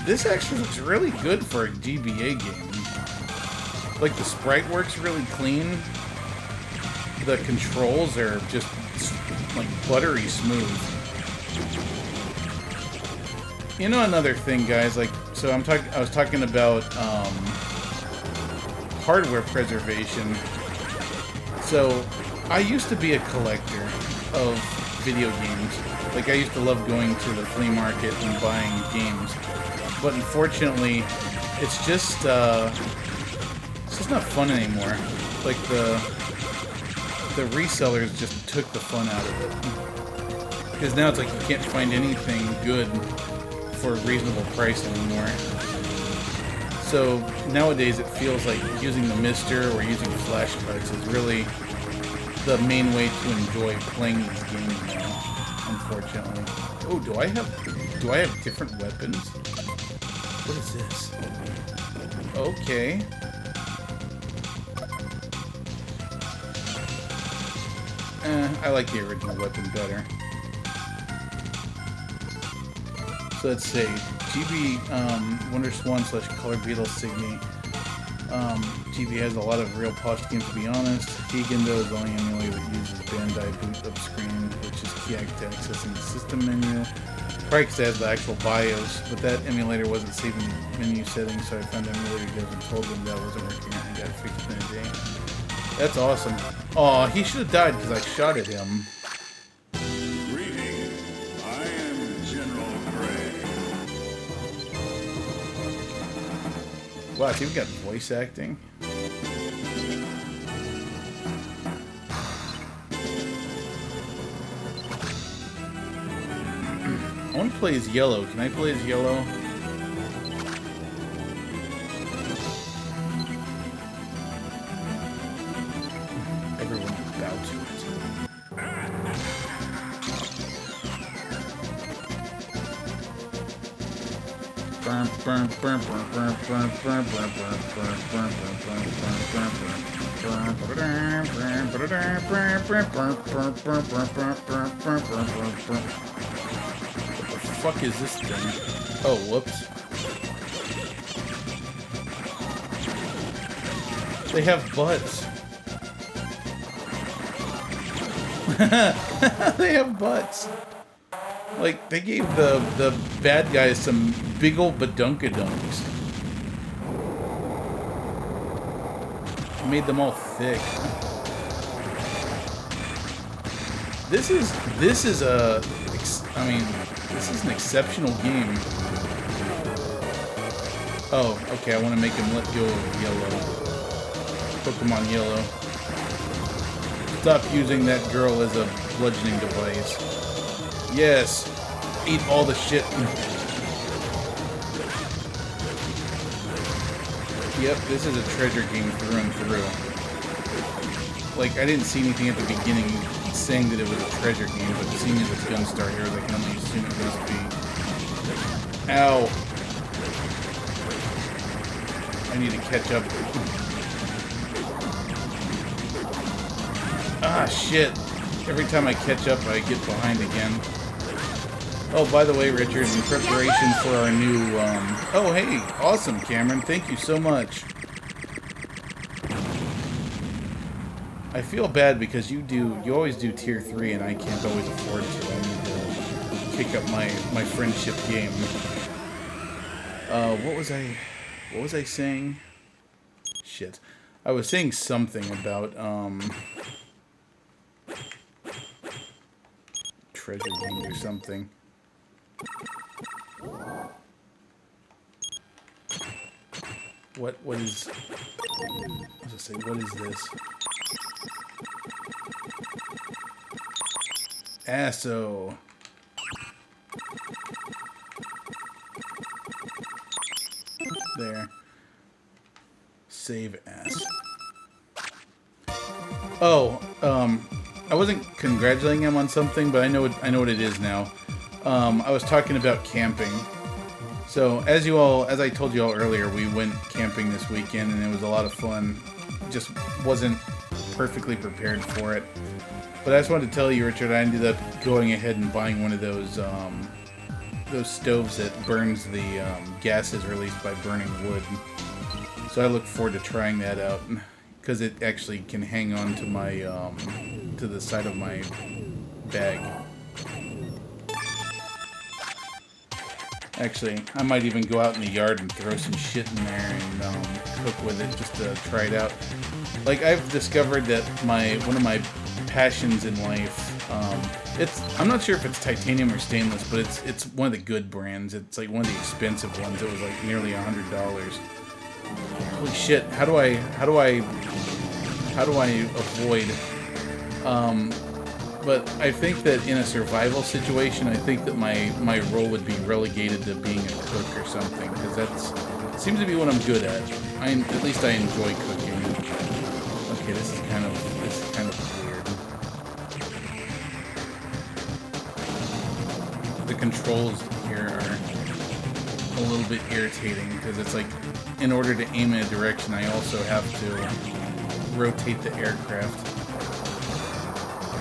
This actually looks really good for a GBA game. Like, the sprite work's really clean. The controls are just, like, buttery smooth. You know, another thing, guys, like, so I was talking about hardware preservation. So I used to be a collector of video games. Like, I used to love going to the flea market and buying games. But unfortunately, it's just not fun anymore. Like, the resellers just took the fun out of it. Because now it's like you can't find anything good for a reasonable price anymore. So nowadays it feels like using the MiSTer or using flash cards is really the main way to enjoy playing these games now, unfortunately. Oh, do I have different weapons? What is this? Okay. I like the original weapon better. So let's say GB WonderSwan / Color Beetle Signy. GB has a lot of real posh games, to be honest. Keegan, though, is only emulator that uses Bandai boot up screen, which is key to accessing the system menu. Probably because it has the actual BIOS, but that emulator wasn't saving menu settings, so I found the emulator guys and told them that wasn't working out and got it fixed in a day. That's awesome. Aw, he should have died because I shot at him. Greetings. I am General Gray. Wow, it's even got voice acting. I want to play as Yellow. Can I play as Yellow? Fuck is this thing? Oh, whoops. They have butts. They have butts. Like, they gave the bad guys some big ol' badunkadunks. Made them all thick. This is a, I mean, this is an exceptional game. Oh, okay, I want to make him let go of yellow. Pokemon Yellow. Stop using that girl as a bludgeoning device. Yes, eat all the shit. Yep, this is a treasure game through and through. Like, I didn't see anything at the beginning saying that it was a treasure game, but seeing as it's Gunstar Heroes, I can only assume it must be. Ow. I need to catch up. Ah, shit. Every time I catch up, I get behind again. Oh, by the way, Richard, in preparation for our new, Oh, hey, awesome, Cameron. Thank you so much. I feel bad because you always do tier 3 and I can't always afford to. I need to kick up my friendship game. What was I saying? Shit. I was saying something about, treasure game or something. What is... I was gonna say, what is this? Asso. There. Save ass. Oh, I wasn't congratulating him on something, but I know what it is now. I was talking about camping. So, as I told you all earlier, we went camping this weekend, and it was a lot of fun. Just wasn't perfectly prepared for it. But I just wanted to tell you, Richard, I ended up going ahead and buying one of those stoves that burns the gases released by burning wood. So I look forward to trying that out, because it actually can hang on to my to the side of my bag. Actually, I might even go out in the yard and throw some shit in there and cook with it just to try it out. Like, I've discovered that one of my passions in life, I'm not sure if it's titanium or stainless, but it's one of the good brands. It's like one of the expensive ones. It was like nearly $100. Holy shit! How do I avoid? But I think that in a survival situation, I think that my role would be relegated to being a cook or something, because that seems to be what I'm good at. At least I enjoy cooking. Okay, this is kind of weird. The controls here are a little bit irritating, because it's like, in order to aim in a direction, I also have to rotate the aircraft.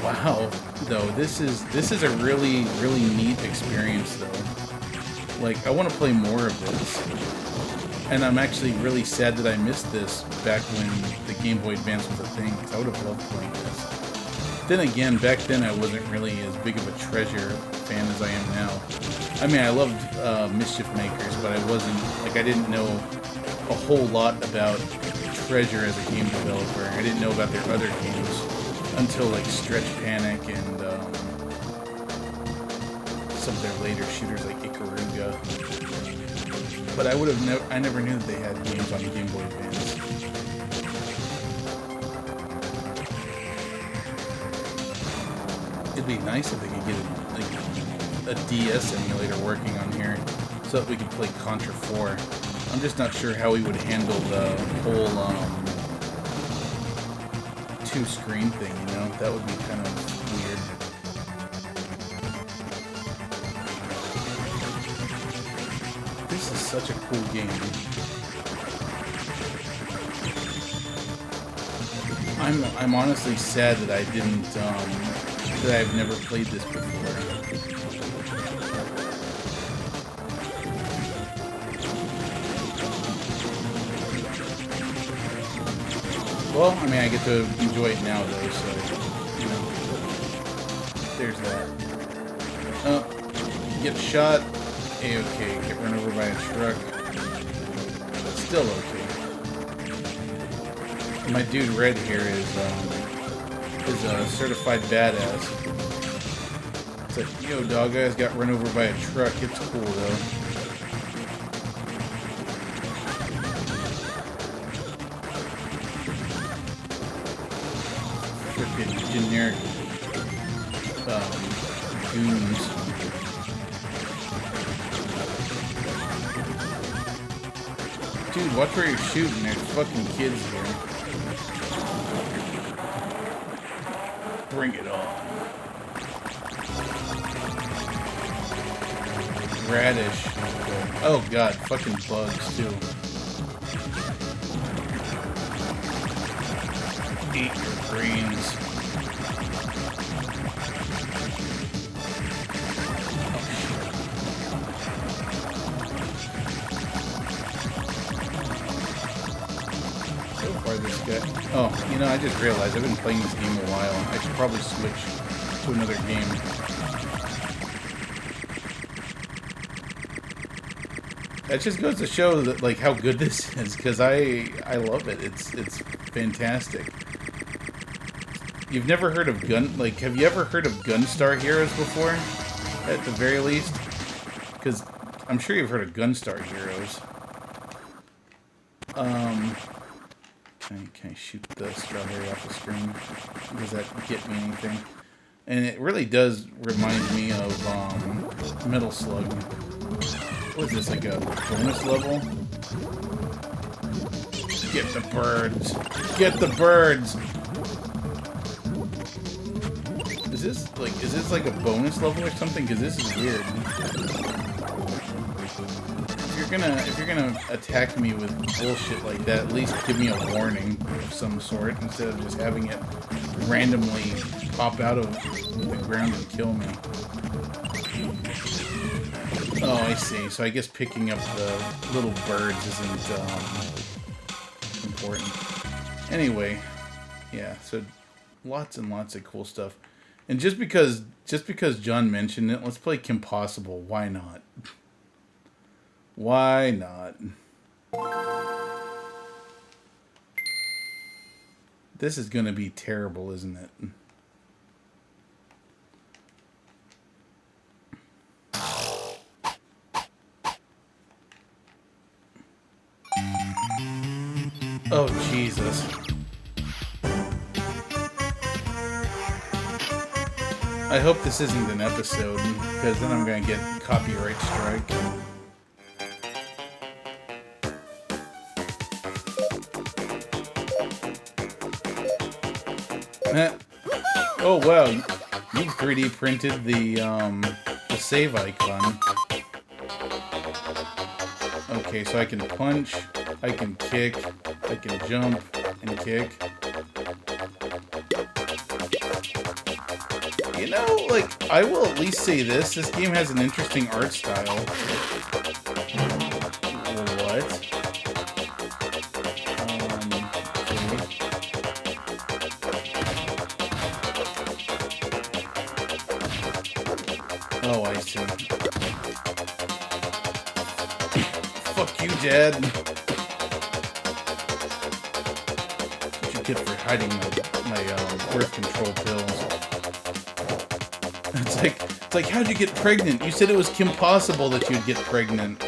Wow, though, this is a really, really neat experience, though. Like, I want to play more of this. And I'm actually really sad that I missed this back when the Game Boy Advance was a thing, because I would have loved playing this. Then again, back then I wasn't really as big of a Treasure fan as I am now. I mean, I loved MiSTer Makers, but I didn't know a whole lot about Treasure as a game developer. I didn't know about their other games until like Stretch Panic and some of their later shooters like Ikaruga. But I never knew that they had games on the Game Boy Advance. It'd be nice if they could get a DS emulator working on here so that we could play Contra 4. I'm just not sure how we would handle the whole two-screen thing, you know? That would be kind of weird. This is such a cool game. I'm honestly sad that I didn't that I've never played this before. Well, I mean, I get to enjoy it now, though, so, you know, there's that. Get shot, A-okay. Get run over by a truck, still okay. My dude Red here is a certified badass. It's like, yo, dog guys got run over by a truck. It's cool, though. Generic goons. Dude, watch where you're shooting. There's fucking kids here. Bring it on. Radish. Oh god, fucking bugs too. Eat your brains. Oh, you know, I just realized I've been playing this game a while. I should probably switch to another game. That just goes to show that, like, how good this is, because I love it. It's fantastic. You've never heard of have you ever heard of Gunstar Heroes before? At the very least? Because I'm sure you've heard of Gunstar Heroes. Can I shoot the strawberry off the screen? Does that get me anything? And it really does remind me of Metal Slug. What is this, like a bonus level? Get the birds! Get the birds! Is this like a bonus level or something? Because this is weird. If you're gonna attack me with bullshit like that, at least give me a warning of some sort instead of just having it randomly pop out of the ground and kill me. Oh, I see. So I guess picking up the little birds isn't important. Anyway, yeah. So lots and lots of cool stuff. And just because John mentioned it, let's play Kimpossible. Why not? Why not? This is going to be terrible, isn't it? Oh, Jesus. I hope this isn't an episode, because then I'm going to get copyright strike. Oh wow, you 3D printed the save icon. Okay, so I can punch, I can kick, I can jump and kick. You know, like, I will at least say this game has an interesting art style. What? Oh, I see. Fuck you, Dad. What you get for hiding my birth control pills? It's like, how'd you get pregnant? You said it was impossible that you'd get pregnant.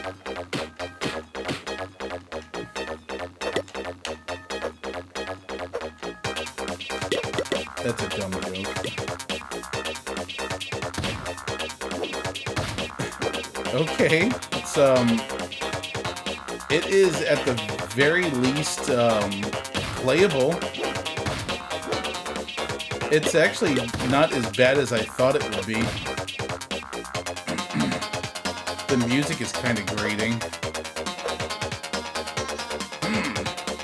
That's a dumb joke. Okay, it is at the very least playable. It's actually not as bad as I thought it would be. The music is kind of grating.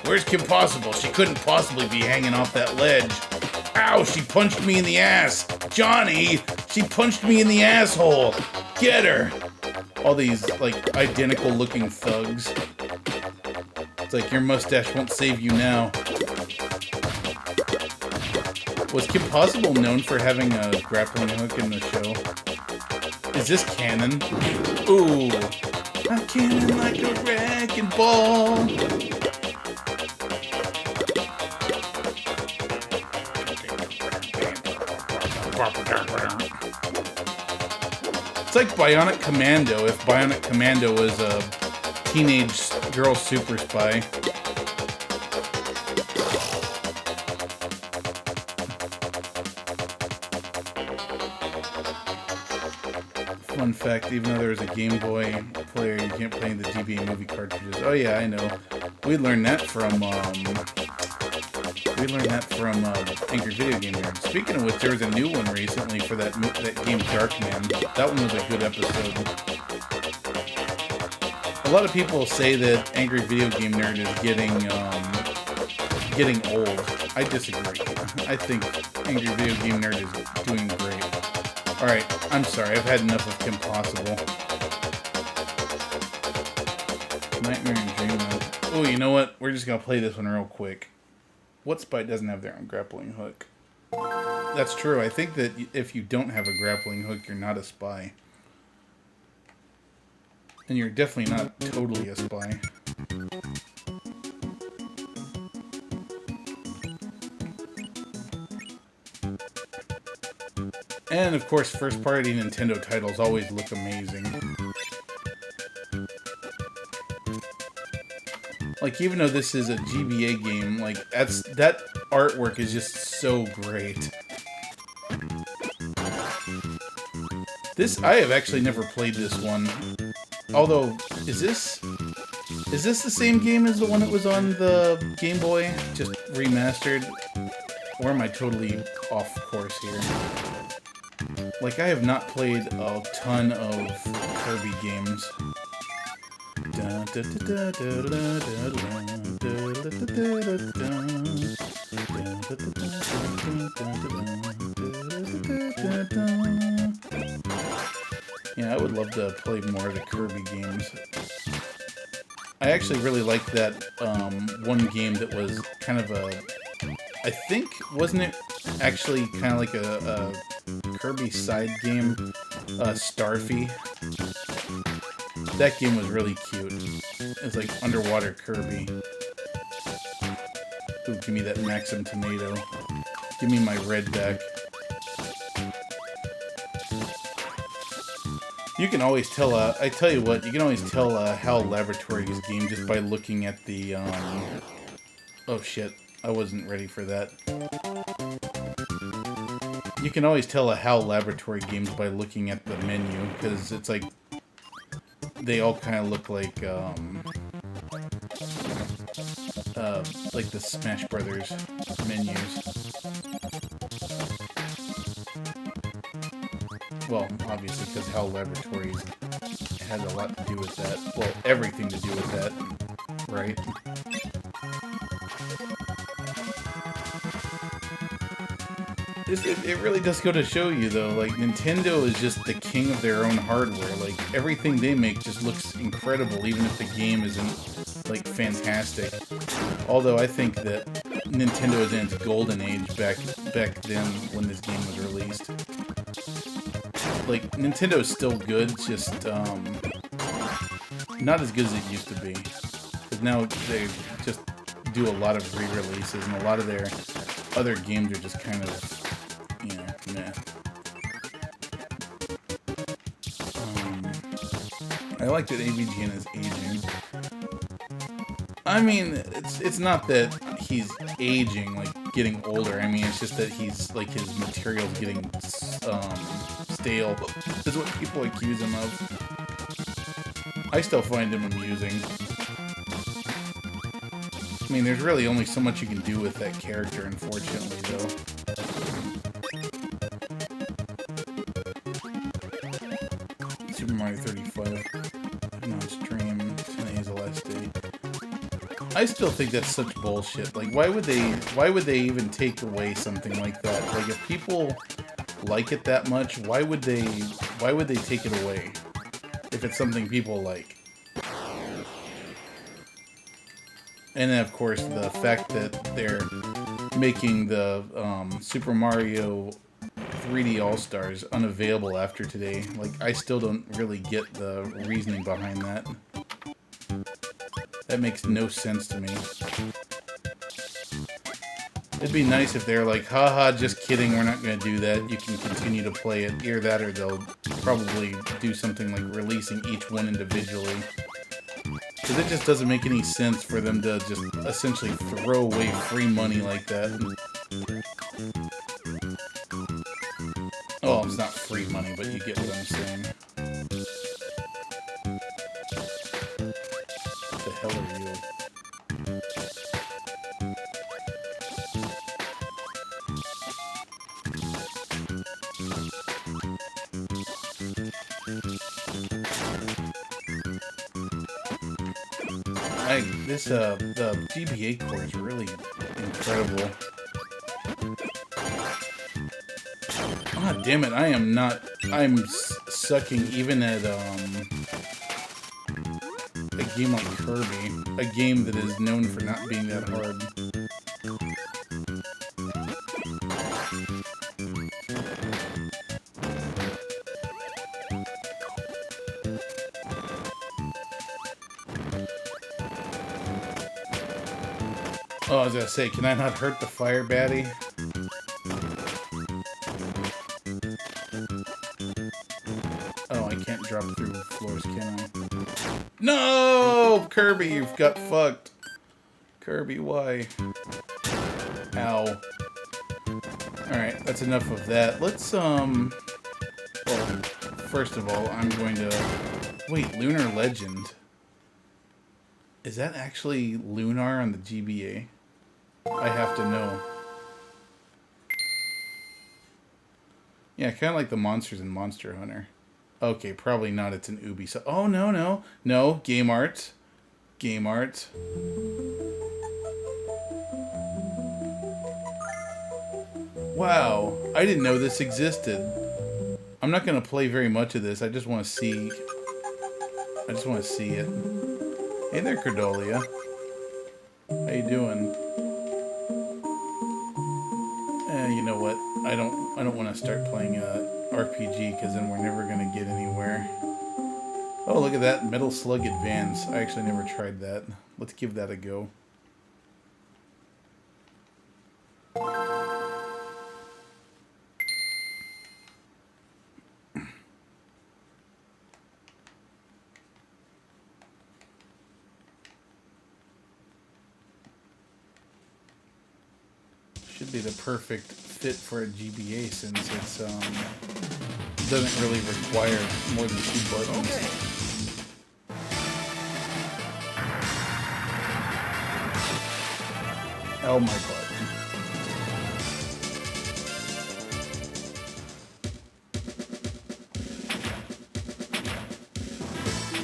Where's Kim Possible? She couldn't possibly be hanging off that ledge. Ow, she punched me in the ass. Johnny, she punched me in the asshole. Get her. All these, like, identical looking thugs. It's like, your mustache won't save you now. Was Kim Possible known for having a grappling hook in the show? Is this canon? Ooh. I'm cannon like a wrecking ball. It's like Bionic Commando, if Bionic Commando was a teenage girl super spy. Fun fact, even though there was a Game Boy player, you can't play the GBA movie cartridges. Oh yeah, I know. We learned that from Angry Video Game Nerd. Speaking of which, there was a new one recently for that game Darkman. That one was a good episode. A lot of people say that Angry Video Game Nerd is getting old. I disagree. I think Angry Video Game Nerd is doing great. Alright, I'm sorry. I've had enough of Kim Possible. Nightmare and Dreamland. Oh, you know what? We're just gonna play this one real quick. What spy doesn't have their own grappling hook? That's true. I think that if you don't have a grappling hook, you're not a spy. And you're definitely not totally a spy. And of course, first-party Nintendo titles always look amazing. Like, even though this is a GBA game, like, that artwork is just so great. I have actually never played this one. Although, is this the same game as the one that was on the Game Boy? Just remastered? Or am I totally off course here? Like, I have not played a ton of Kirby games. Yeah, I would love to play more of the Kirby games. I actually really liked that one game that was kind of a... I think, wasn't it actually kind of like a Kirby side game? Starfy. That game was really cute. It's like underwater Kirby. Ooh, give me that Maxim tomato. Give me my red back. You can always tell, I tell you what, you can always tell HAL Laboratories game just by looking at the, oh shit, I wasn't ready for that. You can always tell a HAL Laboratory games by looking at the menu, because it's like, they all kind of look like the Smash Brothers menus. Well, obviously, because HAL Laboratories had a lot to do with that. Well, everything to do with that, right? It really does go to show you, though, like, Nintendo is just the king of their own hardware. Like, everything they make just looks incredible, even if the game isn't, like, fantastic. Although I think that Nintendo is in its golden age back then when this game was released. Like, Nintendo's still good, just, not as good as it used to be. Because now they just do a lot of re-releases, and a lot of their other games are just kind of, you know, meh. I like that AVGN is aging. I mean, it's not that he's aging, like, getting older. I mean, it's just that he's, like, his material's getting, stale, is what people accuse him of. I still find him amusing. I mean, there's really only so much you can do with that character, unfortunately, though. Super Mario 35 on stream. Tonight is the last day. I still think that's such bullshit. Like, why would they even take away something like that? Like, if people like it that much, why would they take it away? If it's something people like. And then, of course, the fact that they're making the Super Mario 3D All-Stars unavailable after today. Like, I still don't really get the reasoning behind that. That makes no sense to me. It'd be nice if they're like, haha, just kidding, we're not going to do that. You can continue to play it. Either that or they'll probably do something like releasing each one individually. Because it just doesn't make any sense for them to just essentially throw away free money like that. Oh, it's not free money, but you get what I'm saying. What the hell are you? The GBA core is really incredible. Ah, damn it, I'm sucking even at, a game like Kirby. A game that is known for not being that hard. Oh, I was gonna say, can I not hurt the fire baddie? Oh, I can't drop through floors, can I? No! Kirby, you've got fucked. Kirby, why? Ow. Alright, that's enough of that. Let's, well, first of all, I'm going to... Wait, Lunar Legend. Is that actually Lunar on the GBA? I have to know. Yeah, kind of like the monsters in Monster Hunter. Okay, probably not. It's an Ubisoft. Oh, no, no. No, Game Art. Game Art. Wow, I didn't know this existed. I'm not going to play very much of this. I just want to see... I just want to see it. Hey there, Cordolia. How you doing? You know what? I don't want to start playing RPG because then we're never gonna get anywhere. Oh, look at that Metal Slug Advance. I actually never tried that. Let's give that a go. Should be the perfect fit for a GBA since it's doesn't really require more than 2 buttons. Okay. Oh my god.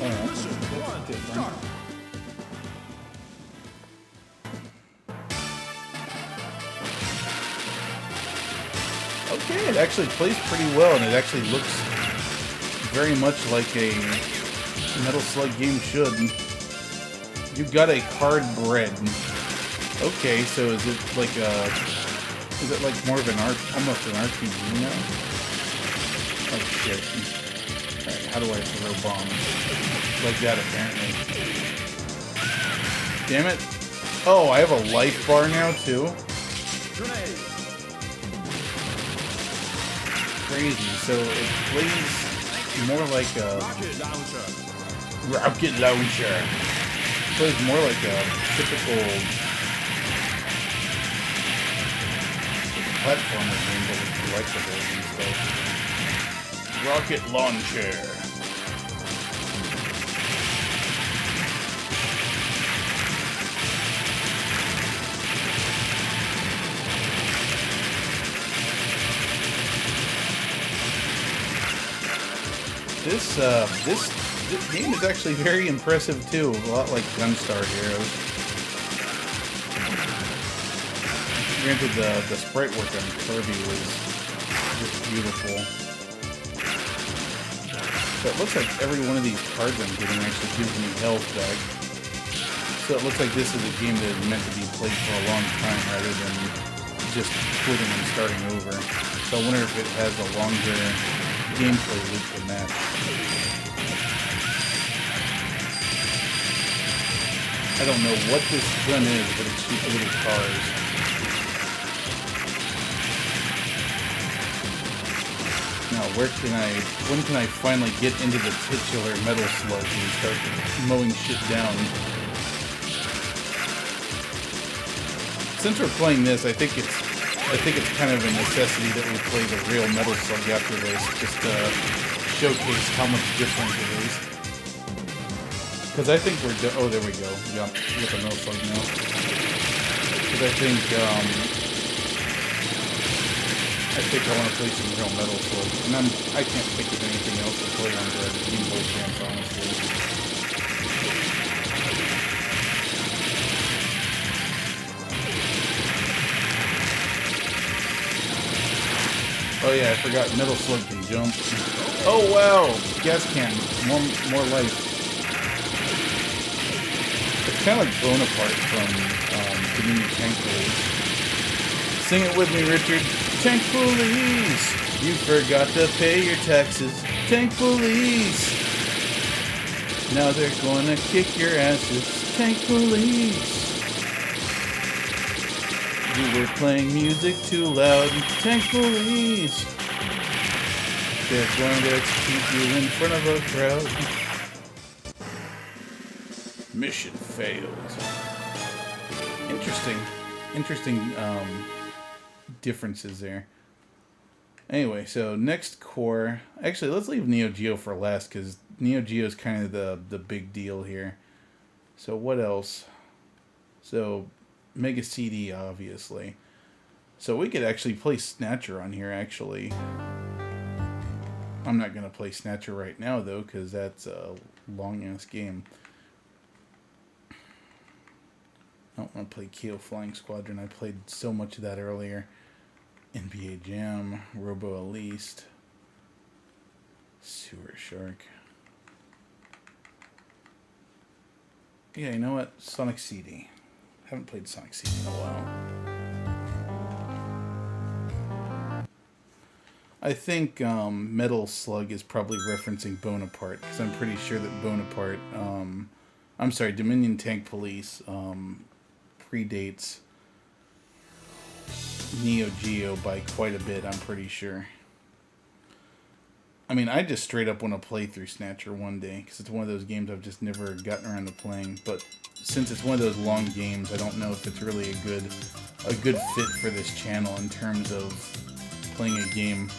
Oh, that's different. Okay, it actually plays pretty well, and it actually looks very much like a Metal Slug game should. You got a card bread. Okay, so is it like more of an almost an RPG now? Oh shit. Alright, how do I throw bombs? Like that, apparently. Damn it. Oh, I have a life bar now, too? Crazy. So it plays more like a rocket launcher. It plays more like a typical platformer game, but with collectibles and stuff. Rocket launcher. This game is actually very impressive too. A lot like Gunstar Heroes. Granted, the sprite work on Kirby was just beautiful. So it looks like every one of these cards I'm getting actually gives me health back. So it looks like this is a game that is meant to be played for a long time rather than just quitting and starting over. So I wonder if it has a longer gameplay loop than that. I don't know what this gun is, but it shoots little cars. Now, when can I finally get into the titular Metal Slug and start mowing shit down? Since we're playing this, I think it's kind of a necessity that we play the real Metal Slug after this, just to showcase how much different it is. Because I think we're oh, there we go. Yeah, with the Metal Slug now. Because I think I want to play some real Metal Slug, and I can't think of anything else to play on the Game Boy Advance, honestly. Oh yeah, I forgot Metal Slug can jump. Oh wow, gas can, more life. It's kind of like Bonaparte from Dominion Tank Police. Sing it with me, Richard. Tank Police, you forgot to pay your taxes. Tank Police, now they're gonna kick your asses. Tank Police, you were playing music too loud. Tank Police, they're going to execute you in front of a crowd. Mission failed. Interesting differences there. Anyway, so next core. Actually, let's leave Neo Geo for last because Neo Geo is kind of the big deal here. So what else? So Mega CD, obviously. So we could actually play Snatcher on here, actually. I'm not going to play Snatcher right now, though, because that's a long-ass game. I don't want to play Keo Flying Squadron. I played so much of that earlier. NBA Jam, Robo Elise, Sewer Shark. Yeah, you know what? Sonic CD. Haven't played Sonic CD in a while. I think Metal Slug is probably referencing Bonaparte, because I'm pretty sure that Bonaparte, I'm sorry, Dominion Tank Police predates Neo Geo by quite a bit, I'm pretty sure. I mean, I just straight up want to play through Snatcher one day, because it's one of those games I've just never gotten around to playing, but since it's one of those long games, I don't know if it's really a good fit for this channel in terms of playing a game.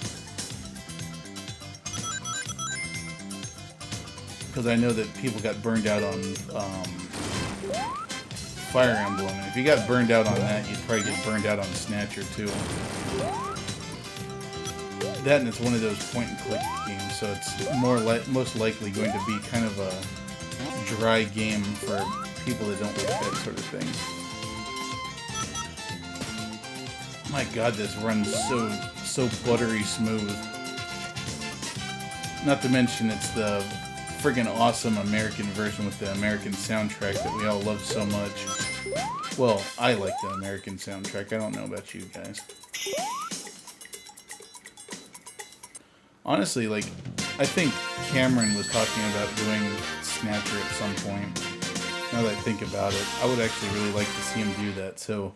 Because I know that people got burned out on Fire Emblem, and if you got burned out on that, you'd probably get burned out on Snatcher too. That, and it's one of those point-and-click games, so it's most likely going to be kind of a dry game for people that don't like that sort of thing. My God, this runs so buttery smooth. Not to mention, it's the friggin' awesome American version with the American soundtrack that we all love so much. Well, I like the American soundtrack. I don't know about you guys. Honestly, like, I think Cameron was talking about doing Snatcher at some point. Now that I think about it, I would actually really like to see him do that. So,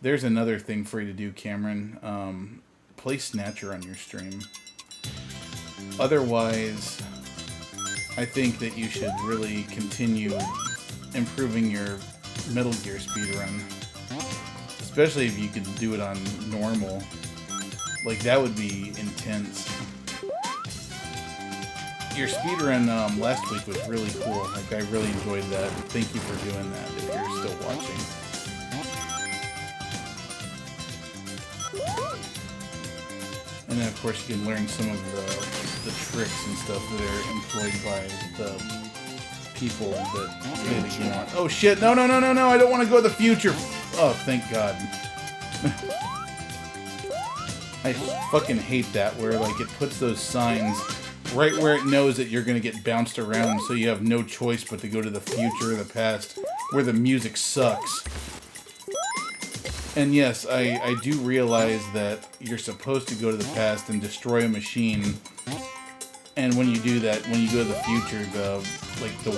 there's another thing for you to do, Cameron. Play Snatcher on your stream. Otherwise, I think that you should really continue improving your Metal Gear speedrun. Especially if you could do it on normal. Like, that would be intense. Your speedrun last week was really cool. Like, I really enjoyed that. Thank you for doing that if you're still watching. And then, of course, you can learn some of the tricks and stuff that are employed by the people that play the game on. Oh shit! No! I don't want to go to the future. Oh, thank God. I fucking hate that, where like it puts those signs right where it knows that you're gonna get bounced around, so you have no choice but to go to the future or the past, where the music sucks. And yes, I do realize that you're supposed to go to the past and destroy a machine. And when you do that, when you go to the future, the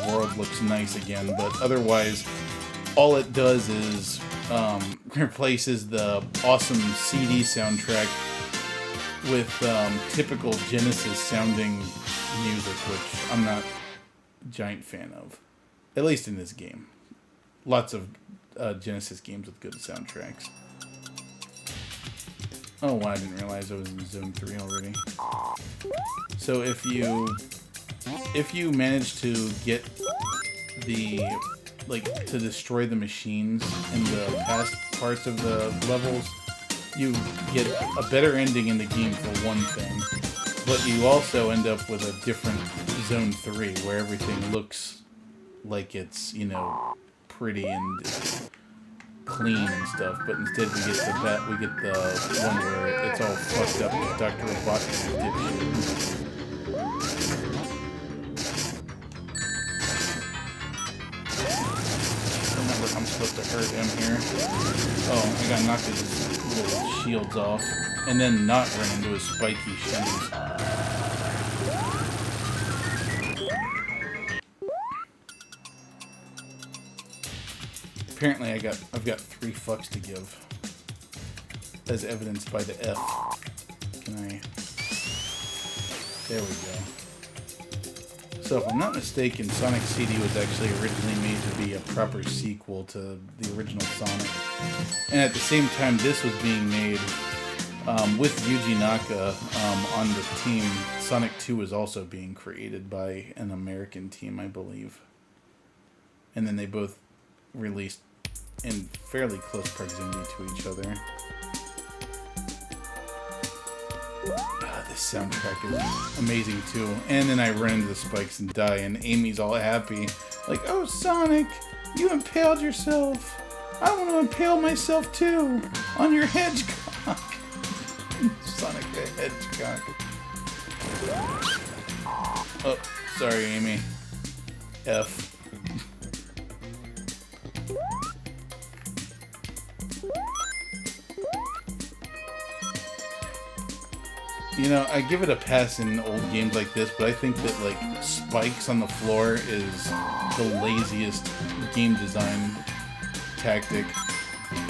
world looks nice again. But otherwise, all it does is replaces the awesome CD soundtrack with typical Genesis sounding music, which I'm not a giant fan of. At least in this game. Lots of Genesis games with good soundtracks. Oh, wow, I didn't realize I was in Zone 3 already. So if you manage to get the, to destroy the machines in the past parts of the levels, you get a better ending in the game for one thing. But you also end up with a different Zone 3, where everything looks like it's, pretty and clean and stuff, but instead we get the one where it's all fucked up with Dr. Robotnik's dipshit. Remember, I'm supposed to hurt him here. Oh, I got knocked his little shields off, and then not run into his spiky shins. Apparently I've got 3 fucks to give, as evidenced by the F. There we go. So if I'm not mistaken, Sonic CD was actually originally made to be a proper sequel to the original Sonic. And at the same time this was being made, with Yuji Naka on the team, Sonic 2 was also being created by an American team, I believe. And then they both released in fairly close proximity to each other. This soundtrack is amazing too. And then I run into the spikes and die, and Amy's all happy. Like, oh Sonic, you impaled yourself. I want to impale myself too on your hedgecock. Sonic the Hedgehog. Oh, sorry Amy. F. I give it a pass in old games like this, but I think that, spikes on the floor is the laziest game design tactic.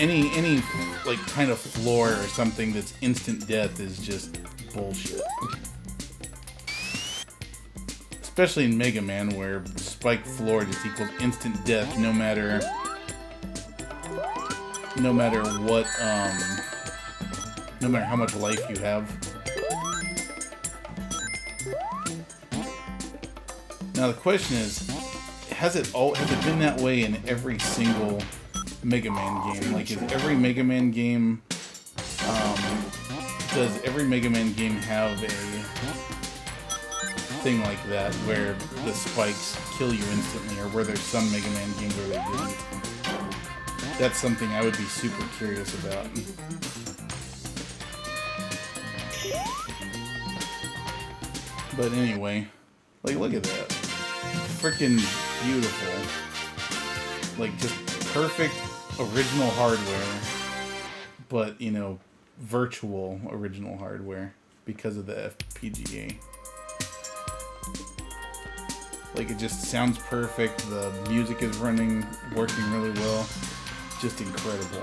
Any kind of floor or something that's instant death is just bullshit. Especially in Mega Man, where spike floor just equals instant death no matter what, no matter how much life you have. Now the question is, has it been that way in every single Mega Man game? Like, is every Mega Man game, does every Mega Man game have a thing like that, where the spikes kill you instantly, or were there some Mega Man games where they didn't? That's something I would be super curious about. But anyway, look at that. Freaking beautiful. Just perfect original hardware, but, virtual original hardware because of the FPGA. It just sounds perfect, the music is working really well. Just incredible.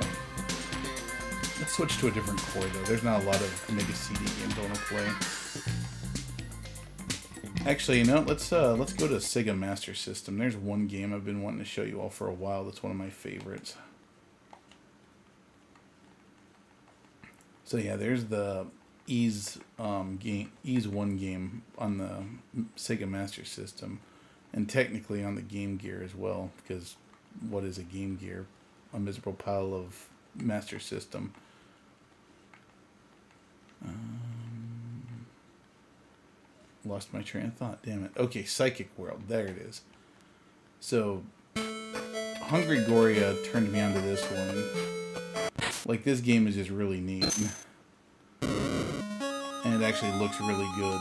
Let's switch to a different core though. There's not a lot of Mega CD games I want to play. Actually, let's go to Sega Master System. There's one game I've been wanting to show you all for a while that's one of my favorites. So yeah, there's the Ease 1 game on the Sega Master System, and technically on the Game Gear as well, because what is a Game Gear? A miserable pile of Master System. Lost my train of thought, damn it. Okay, Psychic World, there it is. So, Hungry Goria turned me onto this one. Like, this game is just really neat. And it actually looks really good.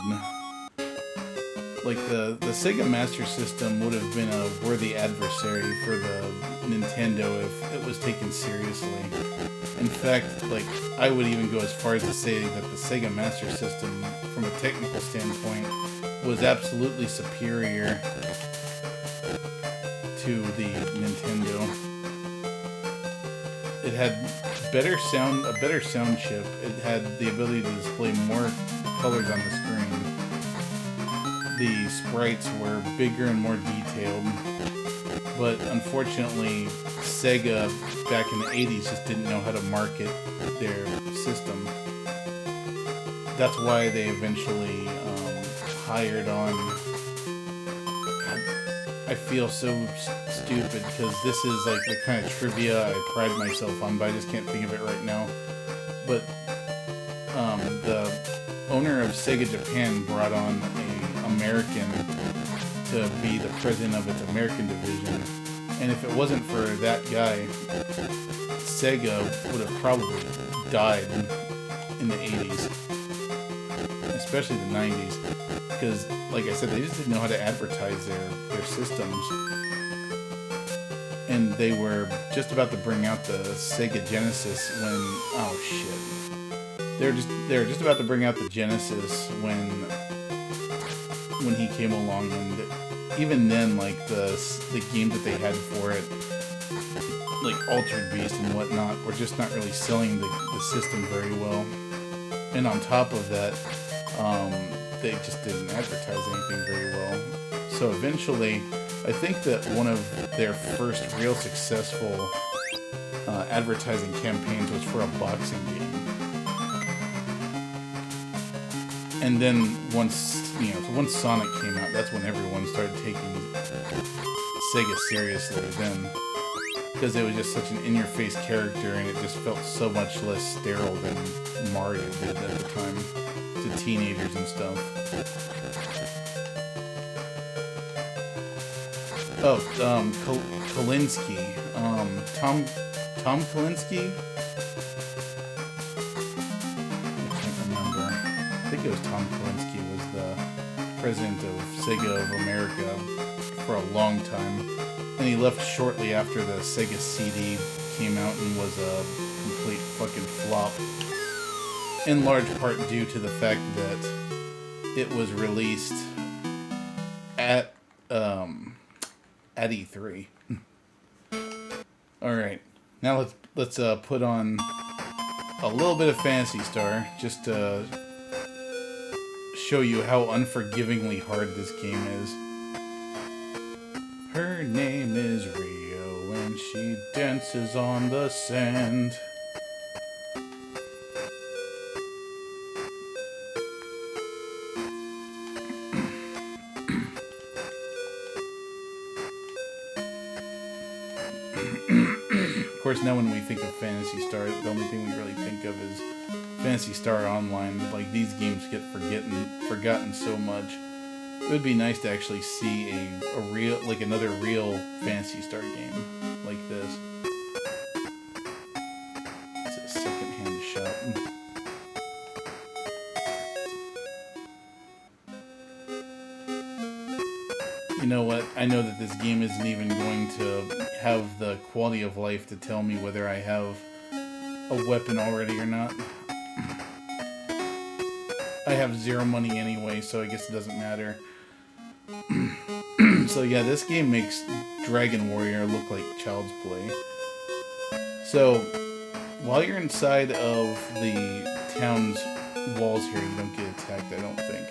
Like, the Sega Master System would have been a worthy adversary for the Nintendo if it was taken seriously. In fact, like, I would even go as far as to say that the Sega Master System, from a technical standpoint, was absolutely superior to the Nintendo. It had a better sound chip. It had the ability to display more colors on the screen. The sprites were bigger and more detailed. But unfortunately, Sega back in the 80s just didn't know how to market their system. That's why they eventually hired on... God, I feel so stupid because this is like the kind of trivia I pride myself on, but I just can't think of it right now. But the owner of Sega Japan brought on an American to be the president of its American division. And if it wasn't for that guy, Sega would have probably died in the 80s. Especially the 90s. Because, like I said, they just didn't know how to advertise their systems. And they were just about to bring out the Sega Genesis when... Oh, shit. They were just about to bring out the Genesis when he came along, and even then, like, the games that they had for it, like Altered Beast and whatnot, were just not really selling the system very well. And on top of that, they just didn't advertise anything very well. So eventually, I think that one of their first real successful advertising campaigns was for a boxing game. And then once Sonic came out, that's when everyone started taking Sega seriously then. Because it was just such an in-your-face character, and it just felt so much less sterile than Mario did at the time to teenagers and stuff. Oh, Kalinske. Tom Kalinske? I can't remember. I think it was Tom Kalinske was the president of Sega of America for a long time. And he left shortly after the Sega CD came out and was a complete fucking flop. In large part due to the fact that it was released at E3. Alright, now let's put on a little bit of Phantasy Star, just to show you how unforgivingly hard this game is. Her name is Rio, and she dances on the sand. Of course, now when we think of Phantasy Star, the only thing we really think of is Phantasy Star Online. Like, these games get forgotten so much. It would be nice to actually see a real, like, another real Phantasy Star game like this. It's a second-hand shop. You know what? I know that this game isn't even going to have the quality of life to tell me whether I have a weapon already or not. I have zero money anyway, so I guess it doesn't matter. So yeah, this game makes Dragon Warrior look like child's play. So, while you're inside of the town's walls here, you don't get attacked, I don't think.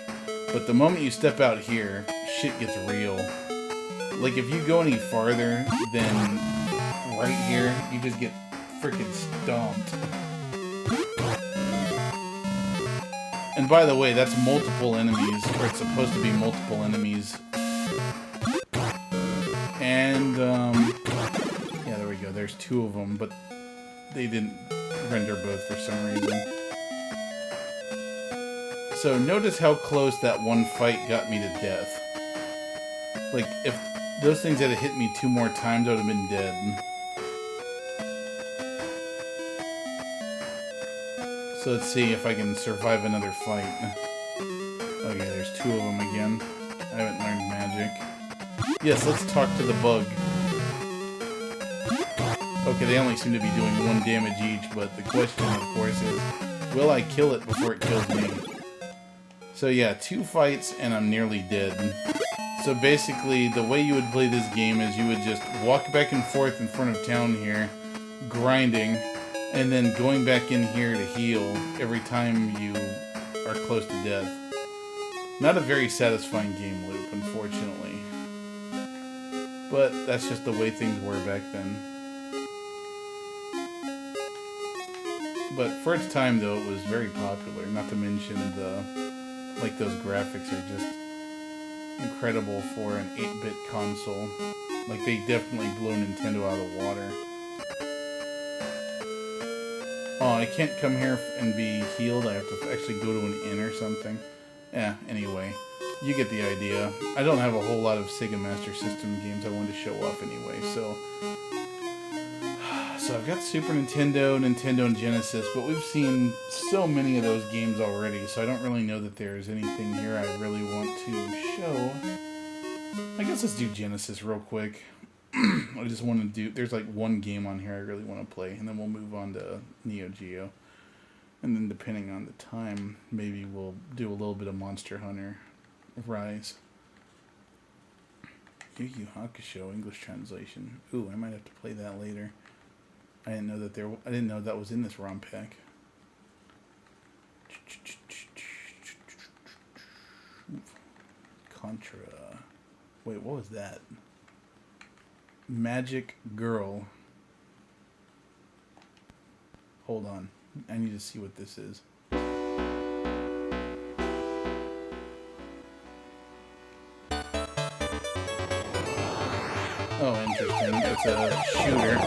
But the moment you step out here, shit gets real. Like, if you go any farther than right here, you just get freaking stomped. And by the way, that's multiple enemies, or it's supposed to be multiple enemies. And, yeah, there we go. There's two of them, but they didn't render both for some reason. So notice how close that one fight got me to death. Like, if those things had hit me 2 more times, I would have been dead. So let's see if I can survive another fight. Okay, there's 2 of them again. I haven't learned magic. Yes, let's talk to the bug. Okay, they only seem to be doing 1 damage each, but the question, of course, is, will I kill it before it kills me? So yeah, 2 fights and I'm nearly dead. So basically, the way you would play this game is you would just walk back and forth in front of town here, grinding, and then going back in here to heal every time you are close to death. Not a very satisfying game loop, unfortunately. But that's just the way things were back then. But for its time, though, it was very popular. Not to mention those graphics are just incredible for an 8-bit console. Like, they definitely blew Nintendo out of the water. Oh, I can't come here and be healed. I have to actually go to an inn or something. Yeah, anyway. You get the idea. I don't have a whole lot of Sega Master System games I wanted to show off anyway, so... So I've got Super Nintendo, Nintendo, and Genesis, but we've seen so many of those games already, so I don't really know that there's anything here I really want to show. I guess let's do Genesis real quick. I just want to do... There's like 1 game on here I really want to play, and then we'll move on to Neo Geo. And then depending on the time, maybe we'll do a little bit of Monster Hunter Rise. Yu Yu Hakusho English translation. Ooh, I might have to play that later. I didn't know that was in this ROM pack. Contra. Wait, what was that? Magic Girl. Hold on. I need to see what this is. Oh, interesting. It's a shooter.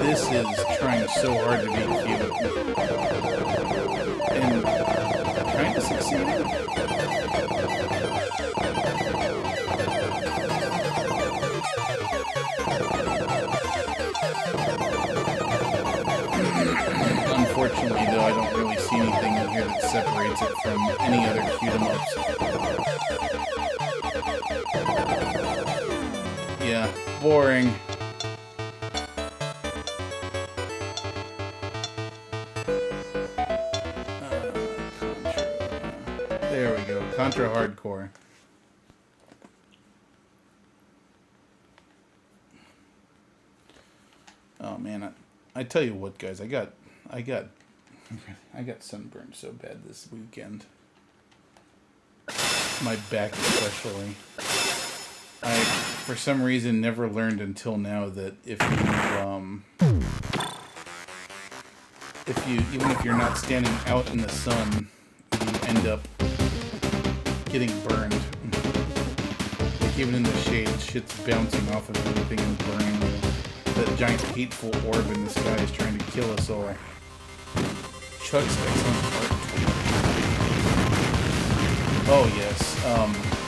This is trying so hard to be cute. And kind of succeeding. Unfortunately, though, I don't really see anything in here that separates it from any other shoot-em-ups. Yeah, boring. Contra. There we go. Contra Hardcore. Oh man, I tell you what, guys, I got sunburned so bad this weekend. My back especially. I, for some reason, never learned until now that if you even if you're not standing out in the sun, you end up getting burned. Like even in the shade, shit's bouncing off of everything and burning. That giant hateful orb in the sky is trying to kill us all. Chuck's excellent art. Oh yes,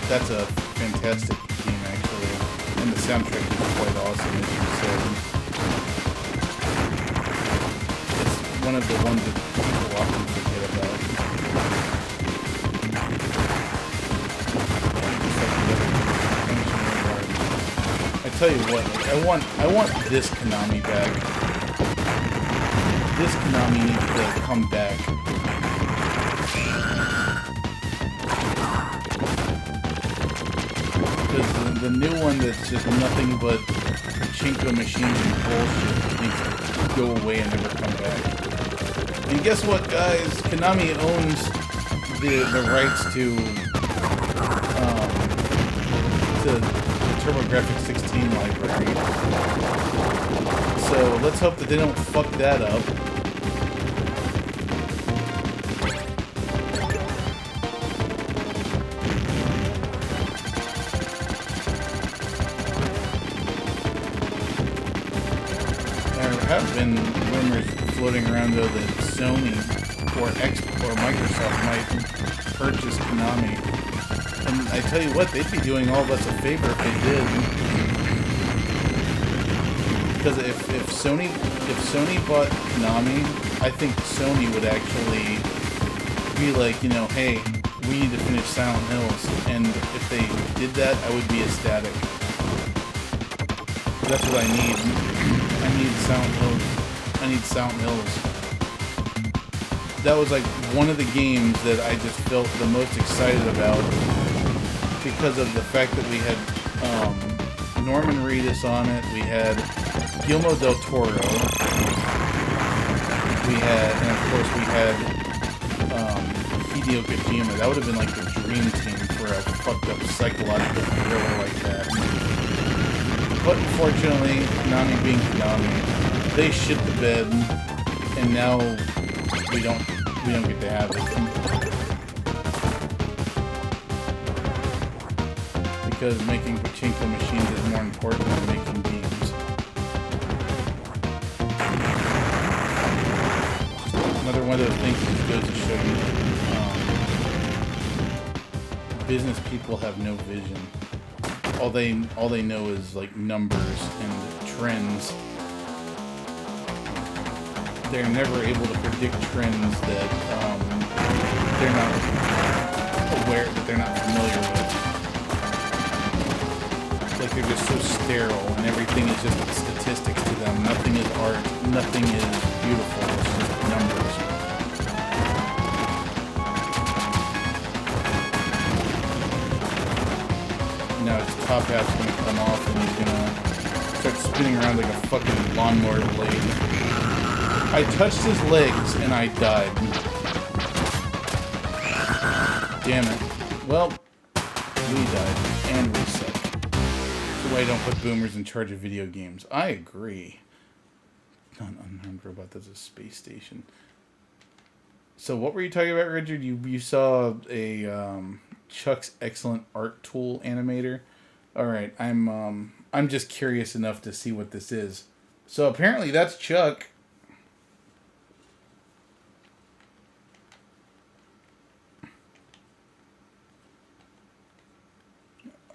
that's a fantastic game actually, and the soundtrack is quite awesome, as you said. It's one of the ones that people often forget about. I tell you what, like, I want this Konami back. This Konami needs to come back. Because the new one that's just nothing but pachinko machines and bullshit needs to go away and never come back. And guess what, guys? Konami owns the rights to the TurboGrafx 16 library. So let's hope that they don't fuck that up. been rumors floating around though that Sony or Microsoft might purchase Konami. And I tell you what, they'd be doing all of us a favor if they did. Because if Sony bought Konami, I think Sony would actually be like, you know, hey, we need to finish Silent Hills. And if they did that, I would be ecstatic. That's what I need. I need Silent Hills. I need Silent Hills. That was like one of the games that I just felt the most excited about because of the fact that we had Norman Reedus on it. We had Guillermo del Toro. We had, and of course we had Hideo Kojima. That would have been like the dream team for a fucked up psychological thriller like that. But unfortunately, Konami being Konami, they shit the bed, and now we don't get to have it. Because making pachinko machines is more important than making games. Another one of those things that goes to show you business people have no vision. All they know is like numbers and trends. They're never able to predict trends that they're not aware, that they're not familiar with. Like they're just so sterile, and everything is just statistics to them. Nothing is art. Nothing is beautiful. It's just numbers. Now his top hat's gonna come off, and he's gonna start spinning around like a fucking lawnmower blade. I touched his legs and I died. Damn it. Well, we died and we suck. That's why I don't put boomers in charge of video games. I agree. Not an unarmed robot, that's a space station. So what were you talking about, Richard? You saw a Chuck's excellent art tool animator. Alright, I'm just curious enough to see what this is. So apparently that's Chuck.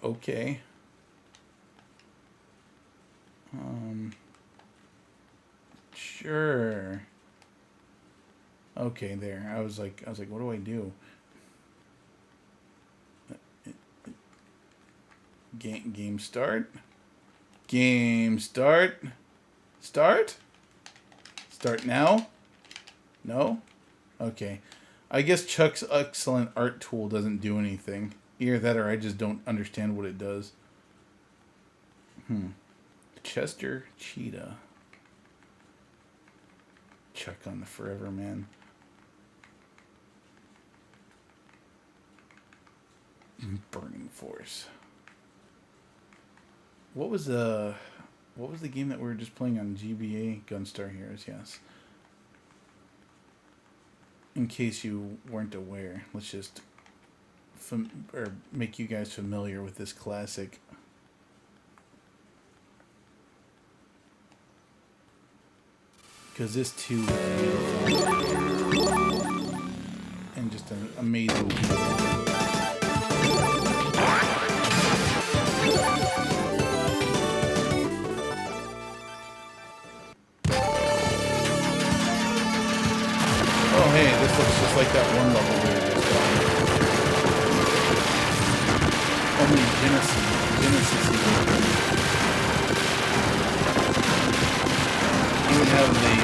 Okay. Sure. Okay, there. I was like, what do I do? Game start. Game start. Start? Start now? No? Okay. I guess Chuck's excellent art tool doesn't do anything. Either that or I just don't understand what it does. Chester Cheetah. Chuck on the Forever Man. Burning Force. What was the game that we were just playing on GBA? Gunstar Heroes, yes. In case you weren't aware, let's just make you guys familiar with this classic. Because this too is beautiful. And just an amazing game. Oh hey, this looks just like that one level we were just on. Only Genesis even have the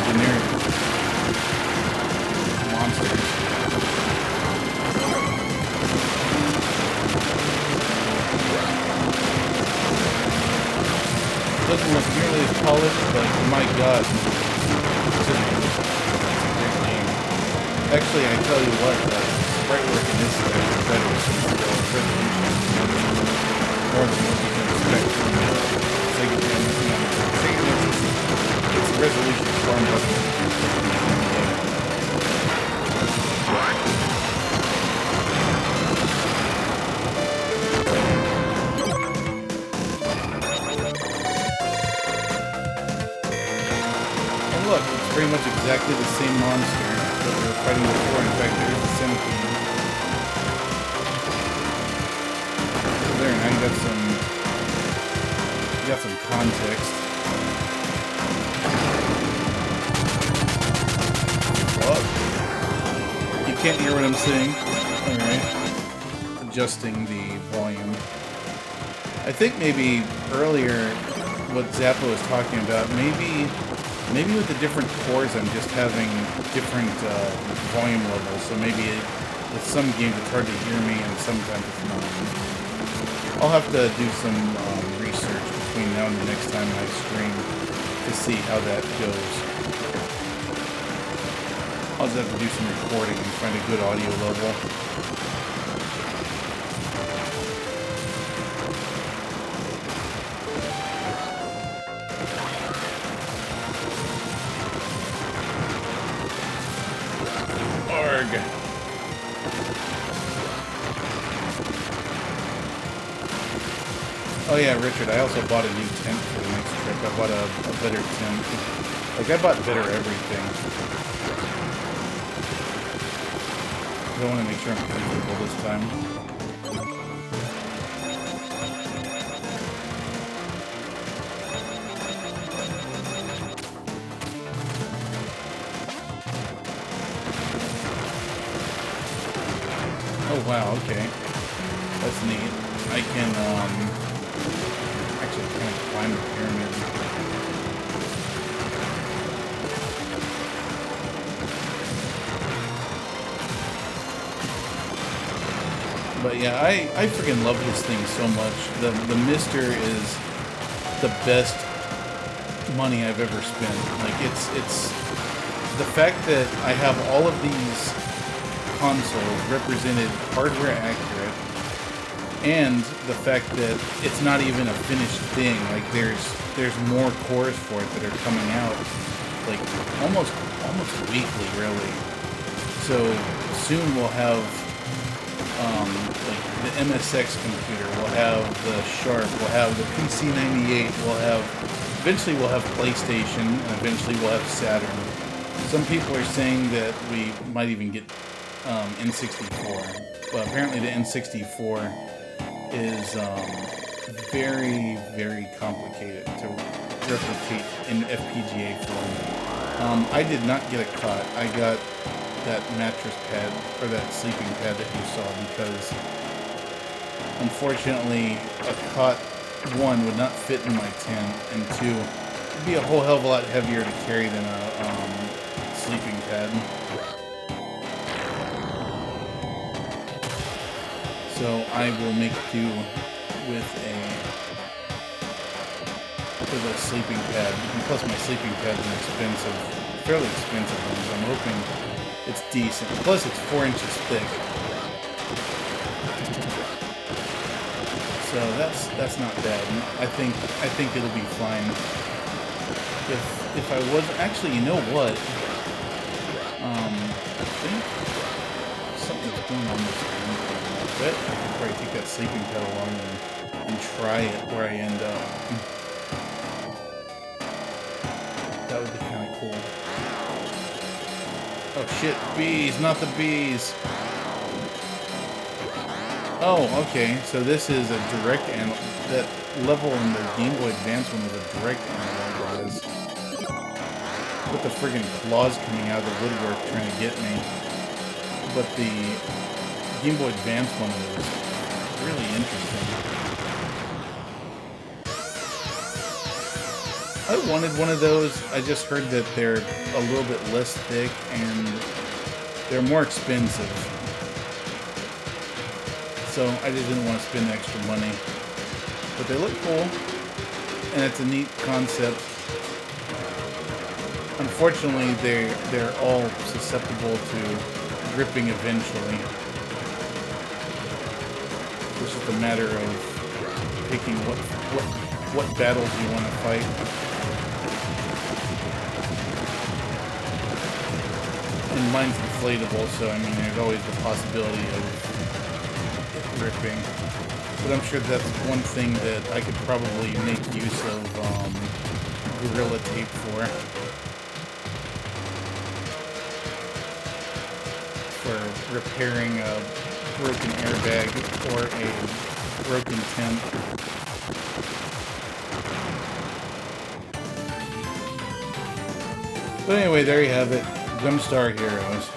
generic monsters. Doesn't look nearly as polished, but my god, it's a great game. Actually, I tell you what, sprite work in this is better. More than what you can expect from Sega Genesis. Its resolution is far more than exactly the same monster that we were fighting before. In fact, there's a centipede. So there, now you got some context. Oh, you can't hear what I'm saying. All right, adjusting the volume. I think maybe earlier what Zappa was talking about, maybe with the different cores I'm just having different volume levels, so maybe with some games it's hard to hear me and sometimes it's not. I'll have to do some research between now and the next time I stream to see how that goes. I'll just have to do some recording and find a good audio level. Oh yeah, Richard, I also bought a new tent for the next trip. I bought a better tent. Like, I bought better everything. I want to make sure I'm comfortable this time. Oh wow, okay. That's neat. I can, actually kind of climb the pyramid. But yeah, I freaking love this thing so much. The MiSTer is the best money I've ever spent. Like, it's the fact that I have all of these consoles represented hardware accurate, and the fact that it's not even a finished thing. Like, there's more cores for it that are coming out, like almost weekly, really. So soon we'll have like the MSX computer, we'll have the Sharp, we'll have the PC-98, eventually we'll have PlayStation, and eventually we'll have Saturn. Some people are saying that we might even get N64. Well, apparently the N64 is very, very complicated to replicate in FPGA form. I did not get a cot. I got that mattress pad, or that sleeping pad that you saw, because unfortunately a cot, one, would not fit in my tent, and two, it'd be a whole hell of a lot heavier to carry than a sleeping pad. So I will make do with a sleeping pad. And plus my sleeping pad's an expensive, fairly expensive one, so I'm hoping it's decent. Plus it's 4 inches thick. So that's not bad. I think it'll be fine. If I was actually, you know what? I think something's going on with this game. I could probably take that sleeping pad along and try it where I end up. That would be kind of cool. Oh shit, bees, not the bees. Oh, okay, so this is a direct analog. That level in the Game Boy Advance one was a direct analog. With the friggin' claws coming out of the woodwork trying to get me. But the Game Boy Advance one was really interesting. I wanted one of those. I just heard that they're a little bit less thick and they're more expensive. So I just didn't want to spend extra money. But they look cool, and it's a neat concept. Unfortunately, they're all susceptible to ripping eventually. It's just a matter of picking what battles you want to fight. And mine's inflatable, so I mean, there's always the possibility of it ripping. But I'm sure that's one thing that I could probably make use of Gorilla Tape for. for repairing a broken airbag or a broken tent. But anyway, there you have it. Gunstar Heroes.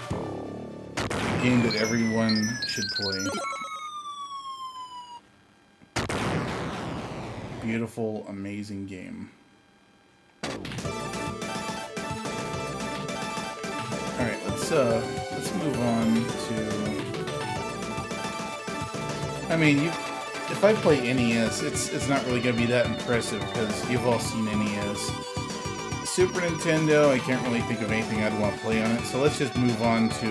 A game that everyone should play. Beautiful, amazing game. Alright, let's move on to... I mean, if I play NES, it's not really going to be that impressive because you've all seen NES. Super Nintendo, I can't really think of anything I'd want to play on it, so let's just move on to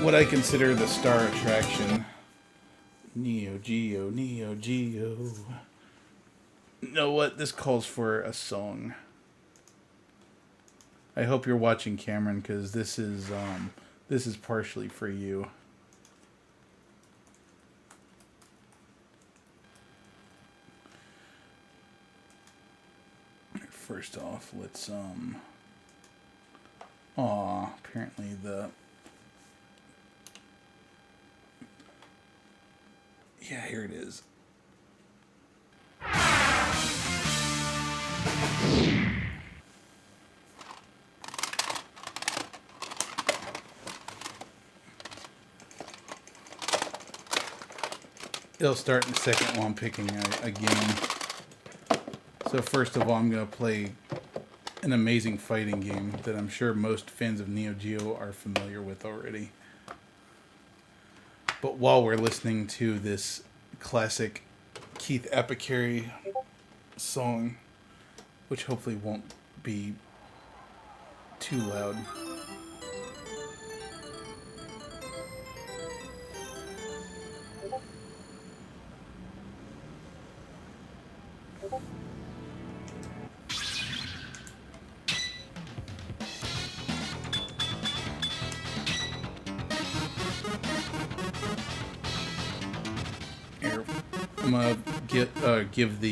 what I consider the star attraction. Neo Geo, Neo Geo. You know what? This calls for a song. I hope you're watching, Cameron, because this is partially for you. First off, let's apparently yeah, here it is. It'll start in a second while I'm picking a game. So first of all, I'm going to play an amazing fighting game that I'm sure most fans of Neo Geo are familiar with already. But while we're listening to this classic Keith Apicary song, which hopefully won't be too loud. Here, I'm gonna give the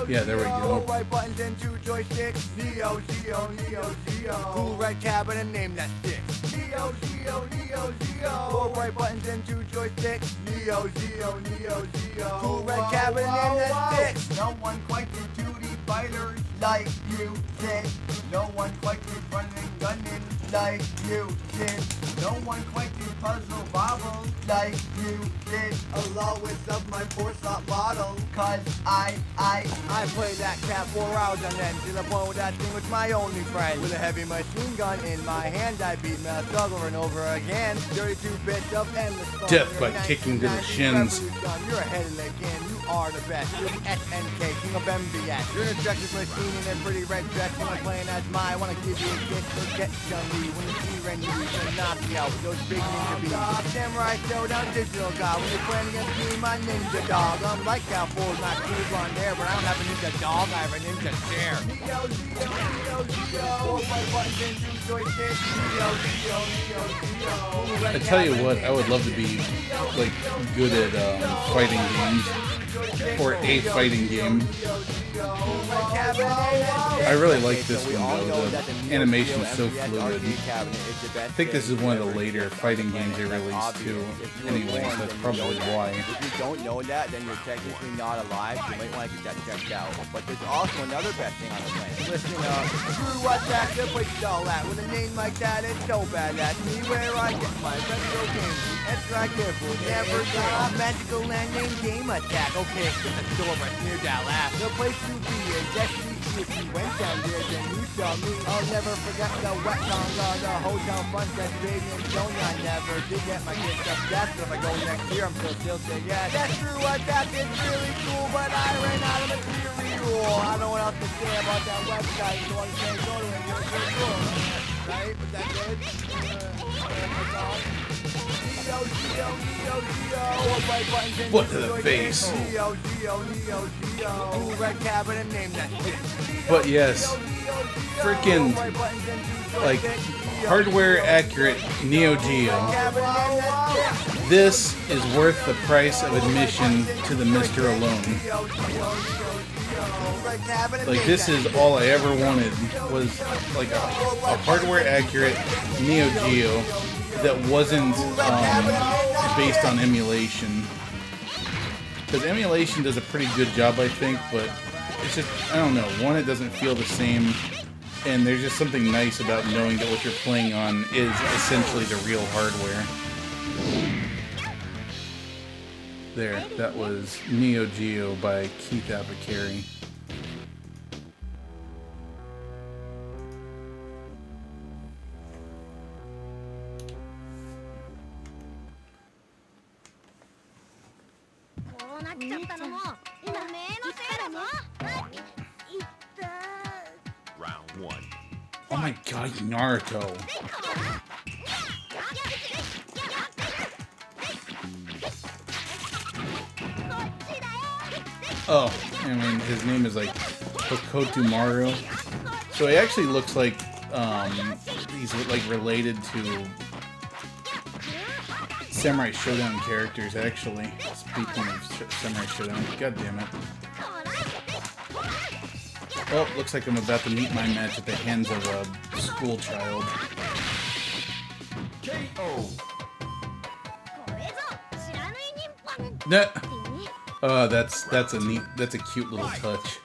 yeah, there we go. Right buttons and two joysticks. Neo Geo, Neo Geo. Cool red cabinet, name that stick. Neo Geo, Neo Geo. Four right buttons and two joysticks. Neo Geo, Neo Geo. Cool red cabinet, name that stick. No one quite did 2D fighters like you did. No one quite did running and gunning like you did. No one quite did puzzle bobble like you did. Along with of my 4-slot bottle. Cause I play that cat 4 hours on end to the point where that thing was my only friend. With a heavy machine gun in my hand, I beat Metal Slug over and over again. 32 bits of endless fun. Death by kicking to the shins. You're ahead of the game, you are the best. You're the SNK, king of MVS. You're an objective machine in a pretty red dress. When I'm playing as my, I wanna give you a kiss, forget Chun-Li. When you see Ren Yu, you're gonna knock me out with those big ninja beats. Samurai Showdown, digital god. When you're playing against me, my ninja dog. I'm like how Ford, my cool blonde hair, but I don't have a ninja dog, I have a ninja chair. Neo Geo, Neo Geo. 4 right buttons and 2 joysticks. Neo Geo, Neo Geo. I tell you what, I would love to be like good at fighting games, or a fighting game. I really like this one though. The animation is so fluid. I think this is one of the later fighting games they released too. Anyway, so that's probably why. If you don't know that, then you're technically not alive. You might want to get that checked out. But there's also another best thing on the planet. Listen up. Screw what that the place is all at. With a name like that, it's so bad. That's me where I get my retro games. Extra careful, never got magical land name game attack. Okay, get the door right near that last. The place to be is Destiny. If you went down there, then you saw me. I'll never forget the wet song or the hotel front desk, baby and Joni. I never did get my kids up. That's if I go next year, I'm still saying yes. That's true, attack is really cool, but I ran out of material. I don't know what else to say about that website, so I'm saying go to it. You're pretty cool. Right? Was that good? Neo Geo, Neo Geo. Right buttons and Foot to the face. Neo Geo, Neo Geo. Cool red cabinet, name that shit. But yes, freaking like hardware accurate Neo Geo. This is worth the price of admission to the MiSTer alone. Like, this is all I ever wanted, was like a hardware accurate Neo Geo that wasn't based on emulation. Because emulation does a pretty good job, I think, but it's just, I don't know, one, it doesn't feel the same, and there's just something nice about knowing that what you're playing on is essentially the real hardware. There, that was Neo Geo by Keith Apicary. Round one. Oh my god, Naruto. Oh, I mean, his name is like Hokoto Maru. So he actually looks like he's like related to Samurai Showdown characters, actually. Speaking of Samurai Showdown, god damn it. Oh, looks like I'm about to meet my match at the hands of a school child. Nah. Oh, that's a cute little touch.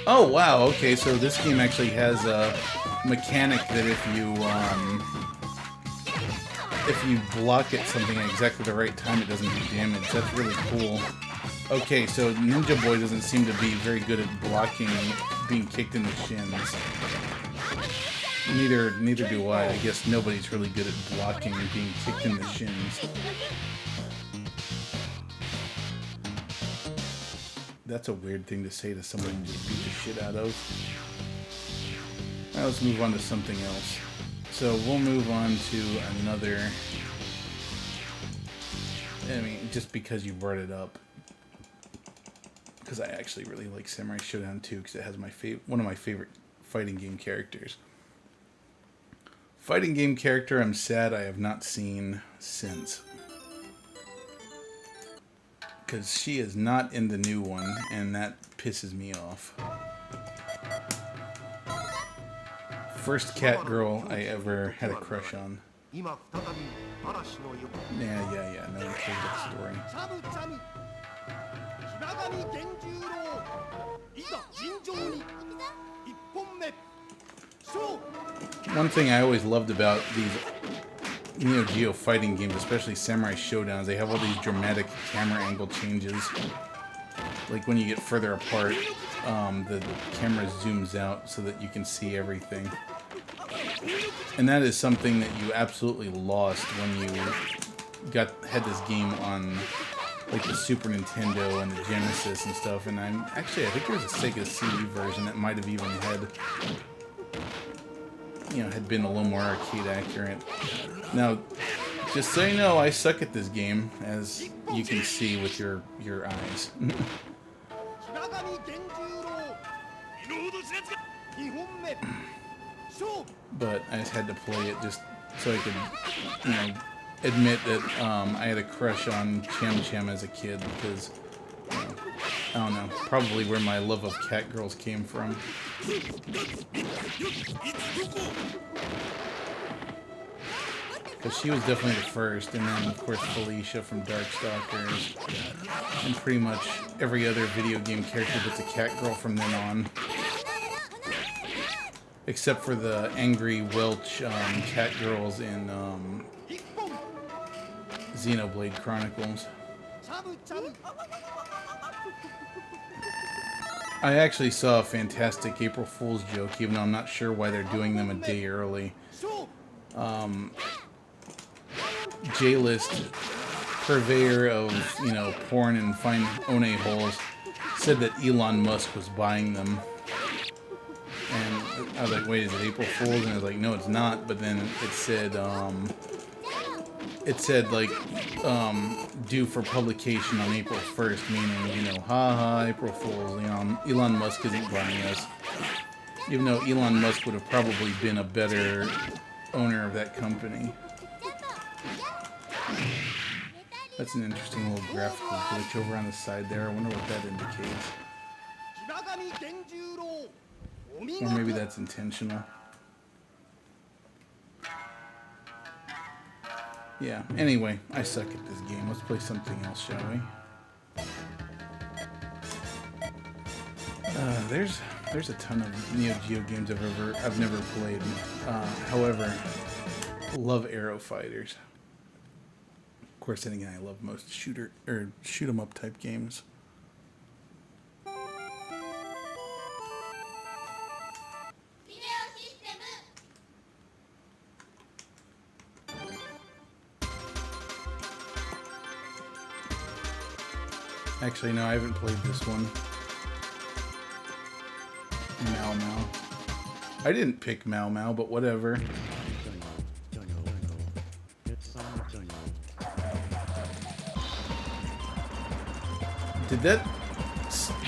Oh wow, okay, so this game actually has a mechanic that if you block at something at exactly the right time, it doesn't do damage. That's really cool. Okay, so Ninja Boy doesn't seem to be very good at blocking being kicked in the shins. Neither do I. I guess nobody's really good at blocking and being kicked in the shins. That's a weird thing to say to someone you just beat the shit out of. Now let's move on to something else. So we'll move on to another... I mean, just because you brought it up. Because I actually really like Samurai Showdown 2 because it has one of my favorite fighting game characters. Fighting game character I'm sad I have not seen since. Because she is not in the new one, and that pisses me off. First cat girl I ever had a crush on. Yeah, no one cares that story. One thing I always loved about these Neo Geo fighting games, especially Samurai Showdowns, they have all these dramatic camera angle changes. Like when you get further apart, the camera zooms out so that you can see everything. And that is something that you absolutely lost when you had this game on like the Super Nintendo and the Genesis and stuff. And I think there was a Sega CD version that might have even had been a little more arcade accurate. Now, just so you know, I suck at this game, as you can see with your eyes. But I just had to play it just so I could, admit that I had a crush on Cham Cham as a kid because, I don't know, probably where my love of cat girls came from. Because she was definitely the first, and then, of course, Felicia from Darkstalkers, and pretty much every other video game character that's a cat girl from then on. Except for the angry Welch cat girls in Xenoblade Chronicles. I actually saw a fantastic April Fool's joke, even though I'm not sure why they're doing them a day early. J-List, purveyor of, porn and fine one holes, said that Elon Musk was buying them. And I was like, wait, is it April Fool's? And I was like, no, it's not. But then it said, due for publication on April 1st, meaning, haha, April Fool's, Elon Musk isn't buying us. Even though Elon Musk would have probably been a better owner of that company. That's an interesting little graphical glitch over on the side there. I wonder what that indicates. Or maybe that's intentional. Yeah, anyway, I suck at this game. Let's play something else, shall we? There's a ton of Neo Geo games I've never played. However, love Aero Fighters. Of course, anything I love most shoot 'em up type games. Actually, no, I haven't played this one. Mau Mau. I didn't pick Mau Mau, but whatever. Did that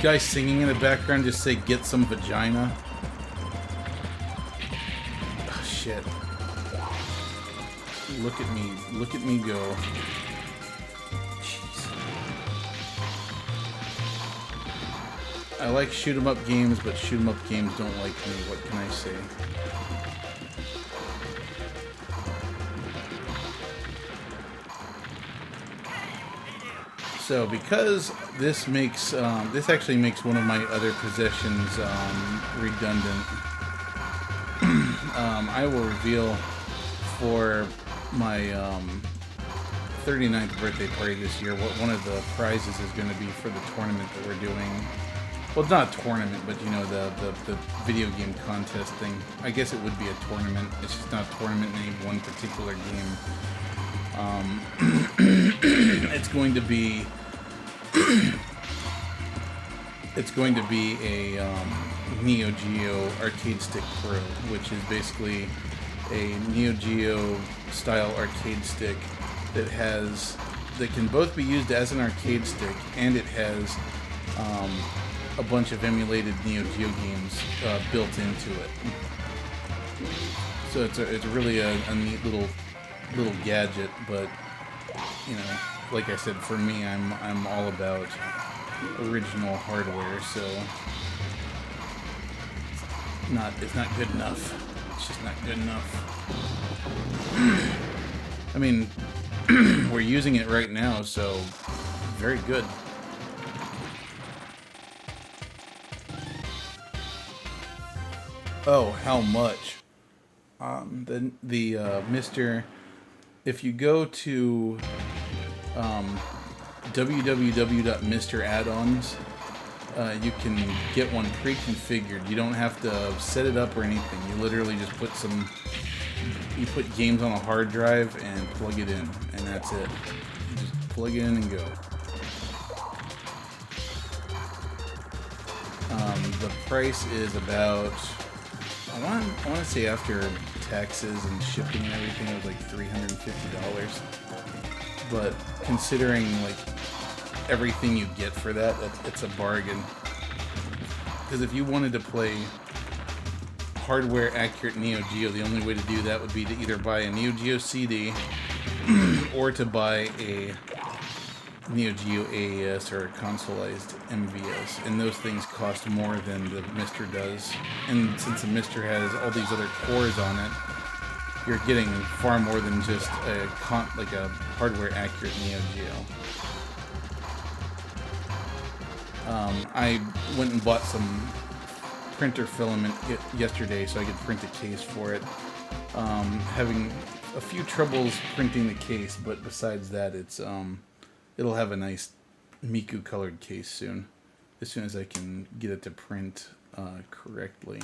guy singing in the background just say, "Get some vagina"? Oh, shit. Look at me go. I like shoot 'em up games, but shoot 'em up games don't like me. What can I say? So, because this actually makes one of my other possessions redundant, I will reveal for my 39th birthday party this year what one of the prizes is going to be for the tournament that we're doing. Well, it's not a tournament, but you know, the video game contest thing. I guess it would be a tournament. It's just not a tournament in any one particular game. It's going to be a Neo Geo Arcade Stick Pro, which is basically a Neo Geo style arcade stick that can both be used as an arcade stick, and it has a bunch of emulated Neo Geo games built into it. So it's really a neat little gadget, but you know, like I said, for me, I'm all about original hardware, so it's not good enough. It's just not good enough. I mean, we're using it right now, so very good. Oh, how much? The MiSTer, if you go to www.MiSTer-addons, you can get one pre-configured. You don't have to set it up or anything. You literally just put games on a hard drive and plug it in, and that's it. You just plug it in and go. The price is about, I want to say after taxes and shipping and everything, it was like $350. But considering like everything you get for that, it's a bargain. Because if you wanted to play hardware accurate Neo Geo, the only way to do that would be to either buy a Neo Geo CD or to buy a Neo Geo AES or a consoleized MVS, and those things cost more than the MiSTer does. And since the MiSTer has all these other cores on it, you're getting far more than just a hardware accurate Neo Geo. I went and bought some printer filament yesterday so I could print a case for it. Having a few troubles printing the case, but besides that, it'll have a nice Miku colored case soon, as soon as I can get it to print correctly.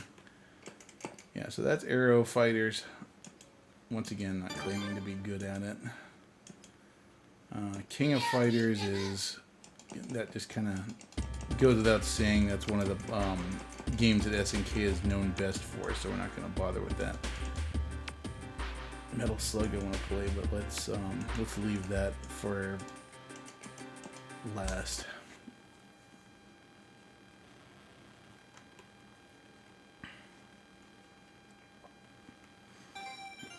Yeah, so that's Aero Fighters. Once again, not claiming to be good at it. King of Fighters that just kind of goes without saying. That's one of the games that SNK is known best for, so we're not going to bother with that. Metal Slug I want to play, but let's leave that for last.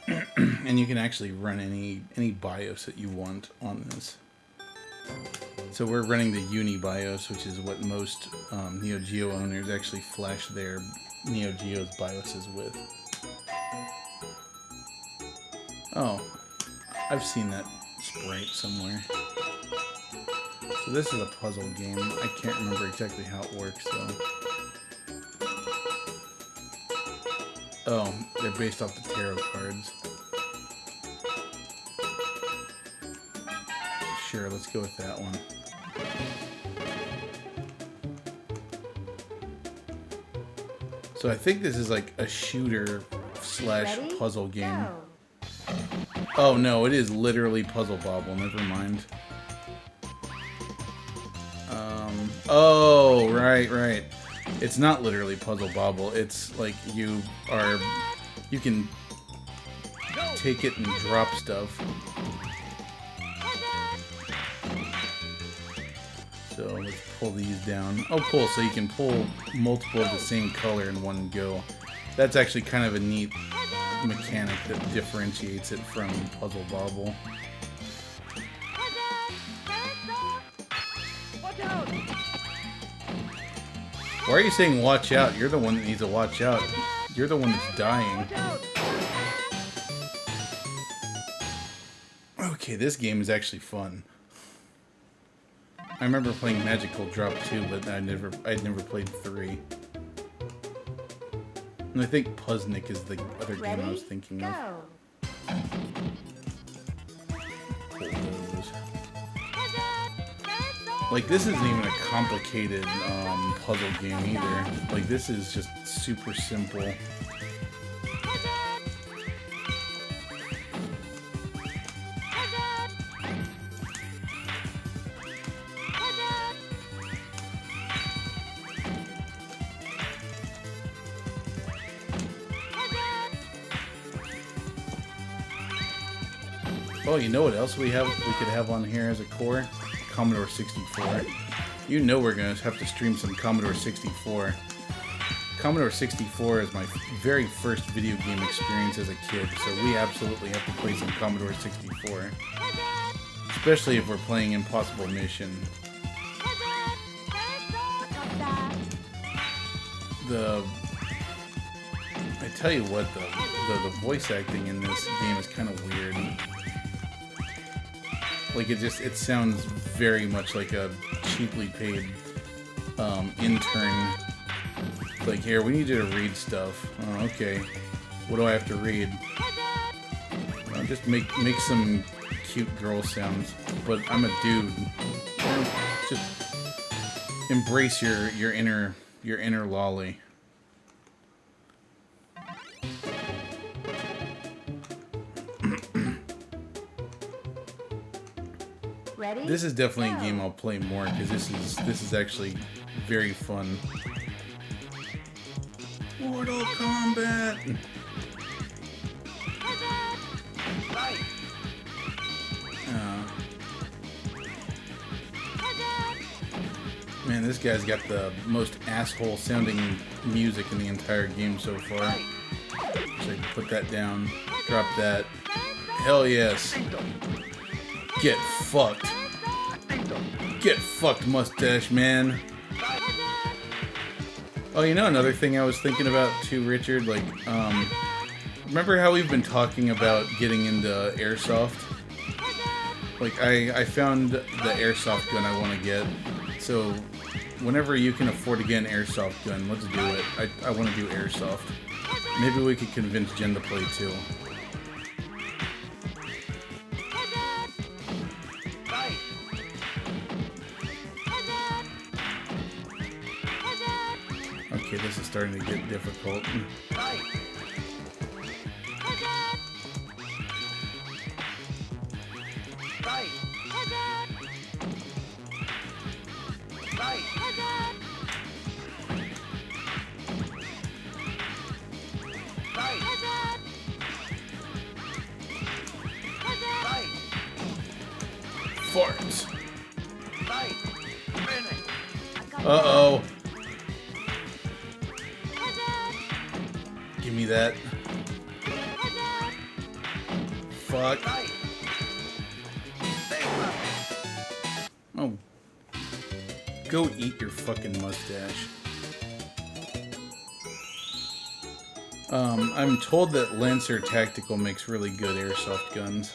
And you can actually run any BIOS that you want on this. So we're running the Uni BIOS, which is what most Neo Geo owners actually flash their Neo Geo's BIOSes with. Oh, I've seen that sprite somewhere. So this is a puzzle game. I can't remember exactly how it works though. Oh, they're based off the tarot cards. Sure, let's go with that one. So I think this is like a shooter slash puzzle game. Oh no, it is literally Puzzle Bobble, never mind. Oh, right. It's not literally Puzzle Bobble, it's like you can take it and drop stuff. So let's pull these down. Oh cool, so you can pull multiple of the same color in one go. That's actually kind of a neat mechanic that differentiates it from Puzzle Bobble. Why are you saying watch out? You're the one that needs to watch out. You're the one that's dying. Okay, this game is actually fun. I remember playing Magical Drop 2, but I'd never played 3. And I think Puzznic is the other game I was thinking of. Pull those. Like, this isn't even a complicated puzzle game either. Like, this is just super simple. Oh, you know what else we could have on here as a core? Commodore 64. You know we're gonna have to stream some Commodore 64. Commodore 64 is my very first video game experience as a kid, so we absolutely have to play some Commodore 64. Especially if we're playing Impossible Mission. I tell you what, the voice acting in this game is kind of weird. Like, it sounds very much like a cheaply paid intern. Like, here, we need you to read stuff. Oh, okay. What do I have to read? Just make some cute girl sounds. But I'm a dude. Just embrace your inner lolly. Ready? This is definitely a game I'll play more because this is actually very fun. Mortal Kombat. Man, this guy's got the most asshole sounding music in the entire game so far. So I can put that down, drop that. Hell yes. Get fucked. Get fucked, mustache man. Oh, you know another thing I was thinking about too, Richard? Like, remember how we've been talking about getting into airsoft? Like, I found the airsoft gun I want to get. So, whenever you can afford to get an airsoft gun, let's do it. I want to do airsoft. Maybe we could convince Jen to play too. Okay, this is starting to get difficult. Farts. Uh-oh. Give me that. Fuck. Go eat your fucking mustache. I'm told that Lancer Tactical makes really good airsoft guns.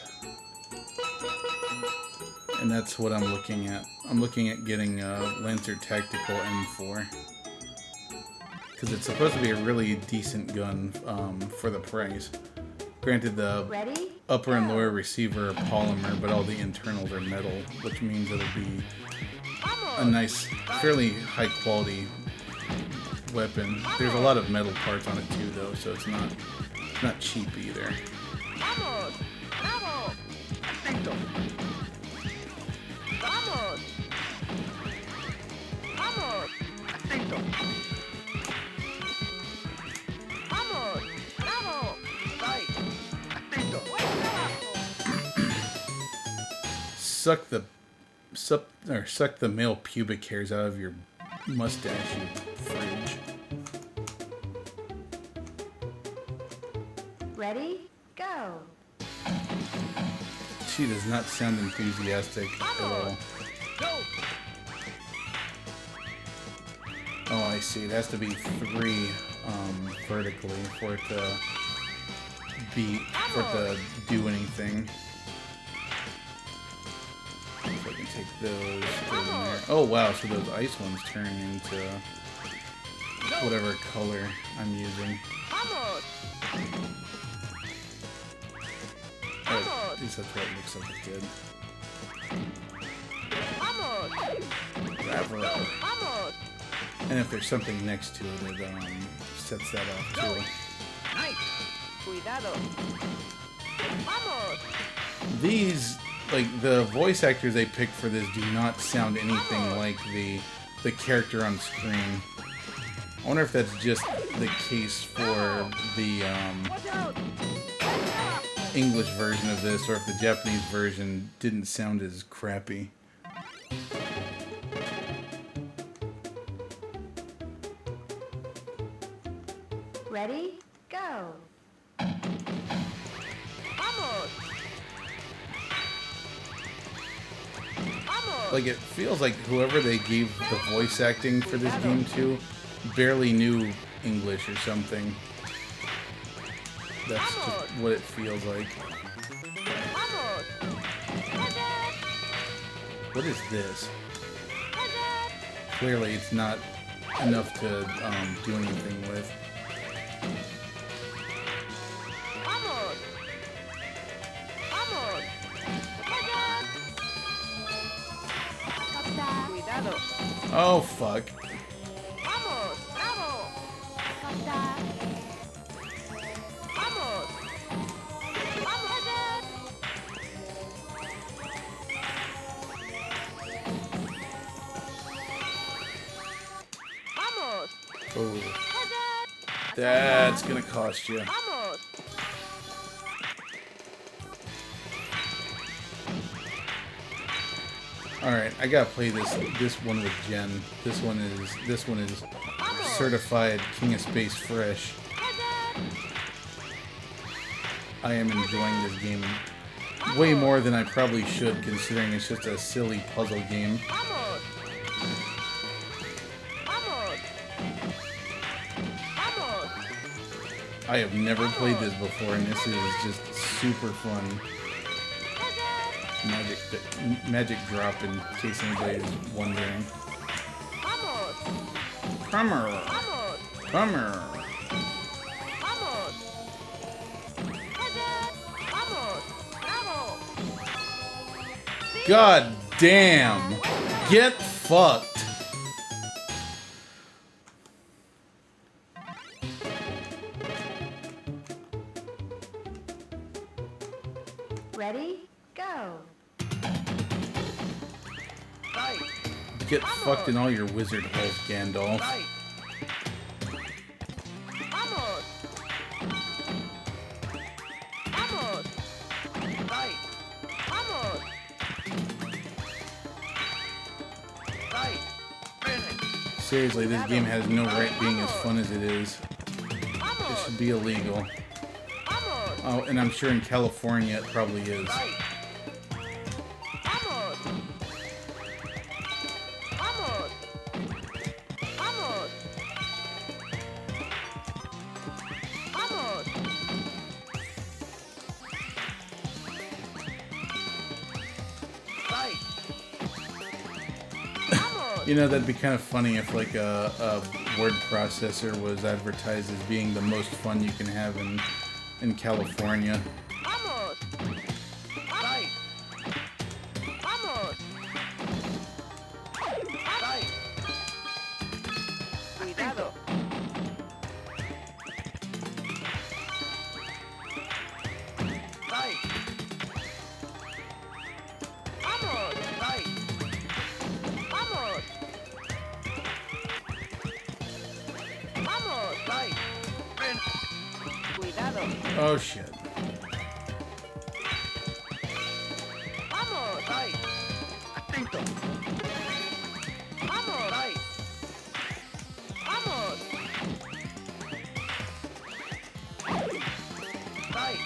And that's what I'm looking at. I'm looking at getting Lancer Tactical M4. Because it's supposed to be a really decent gun for the price. Granted, the upper and lower receiver are polymer, but all the internals are metal, which means it'll be a nice, fairly high quality weapon. There's a lot of metal parts on it too, though, so it's not cheap either. Suck the male pubic hairs out of your mustache, you fridge. Ready? Go. She does not sound enthusiastic at all. Oh, I see. It has to be 3 vertically for it to do anything. So I can take those, throw them there. Oh wow, so those ice ones turn into whatever color I'm using. At least that's what it looks like it did. Bravo. And if there's something next to it, it sets that off too. These, like, the voice actors they picked for this do not sound anything like the character on screen. I wonder if that's just the case for the English version of this, or if the Japanese version didn't sound as crappy. Ready? Go. Like, it feels like whoever they gave the voice acting for this game to barely knew English or something. That's just what it feels like. What is this? Clearly it's not enough to do anything with. Oh, fuck. Oh. That's gonna cost you. Alright, I gotta play this one with Jen. This one is certified King of Space fresh. I am enjoying this game way more than I probably should, considering it's just a silly puzzle game. I have never played this before, and this is just super fun. Magic drop, in case anybody is wondering. Crummer! Crummer! God damn! Get fucked! Ready? Go. Get fucked in all your wizard holes, Gandalf. Seriously, this game has no right being as fun as it is. It should be illegal. Oh, and I'm sure in California it probably is. You know, that'd be kind of funny if like a word processor was advertised as being the most fun you can have in California. Vamos. Right. Vamos. Right. Cuidado. Right. Vamos. Right. Vamos. Vamos. Right. Cuidado. Oh shit. Vamos. Right. Atento. Vamos. Right. Vamos. Right.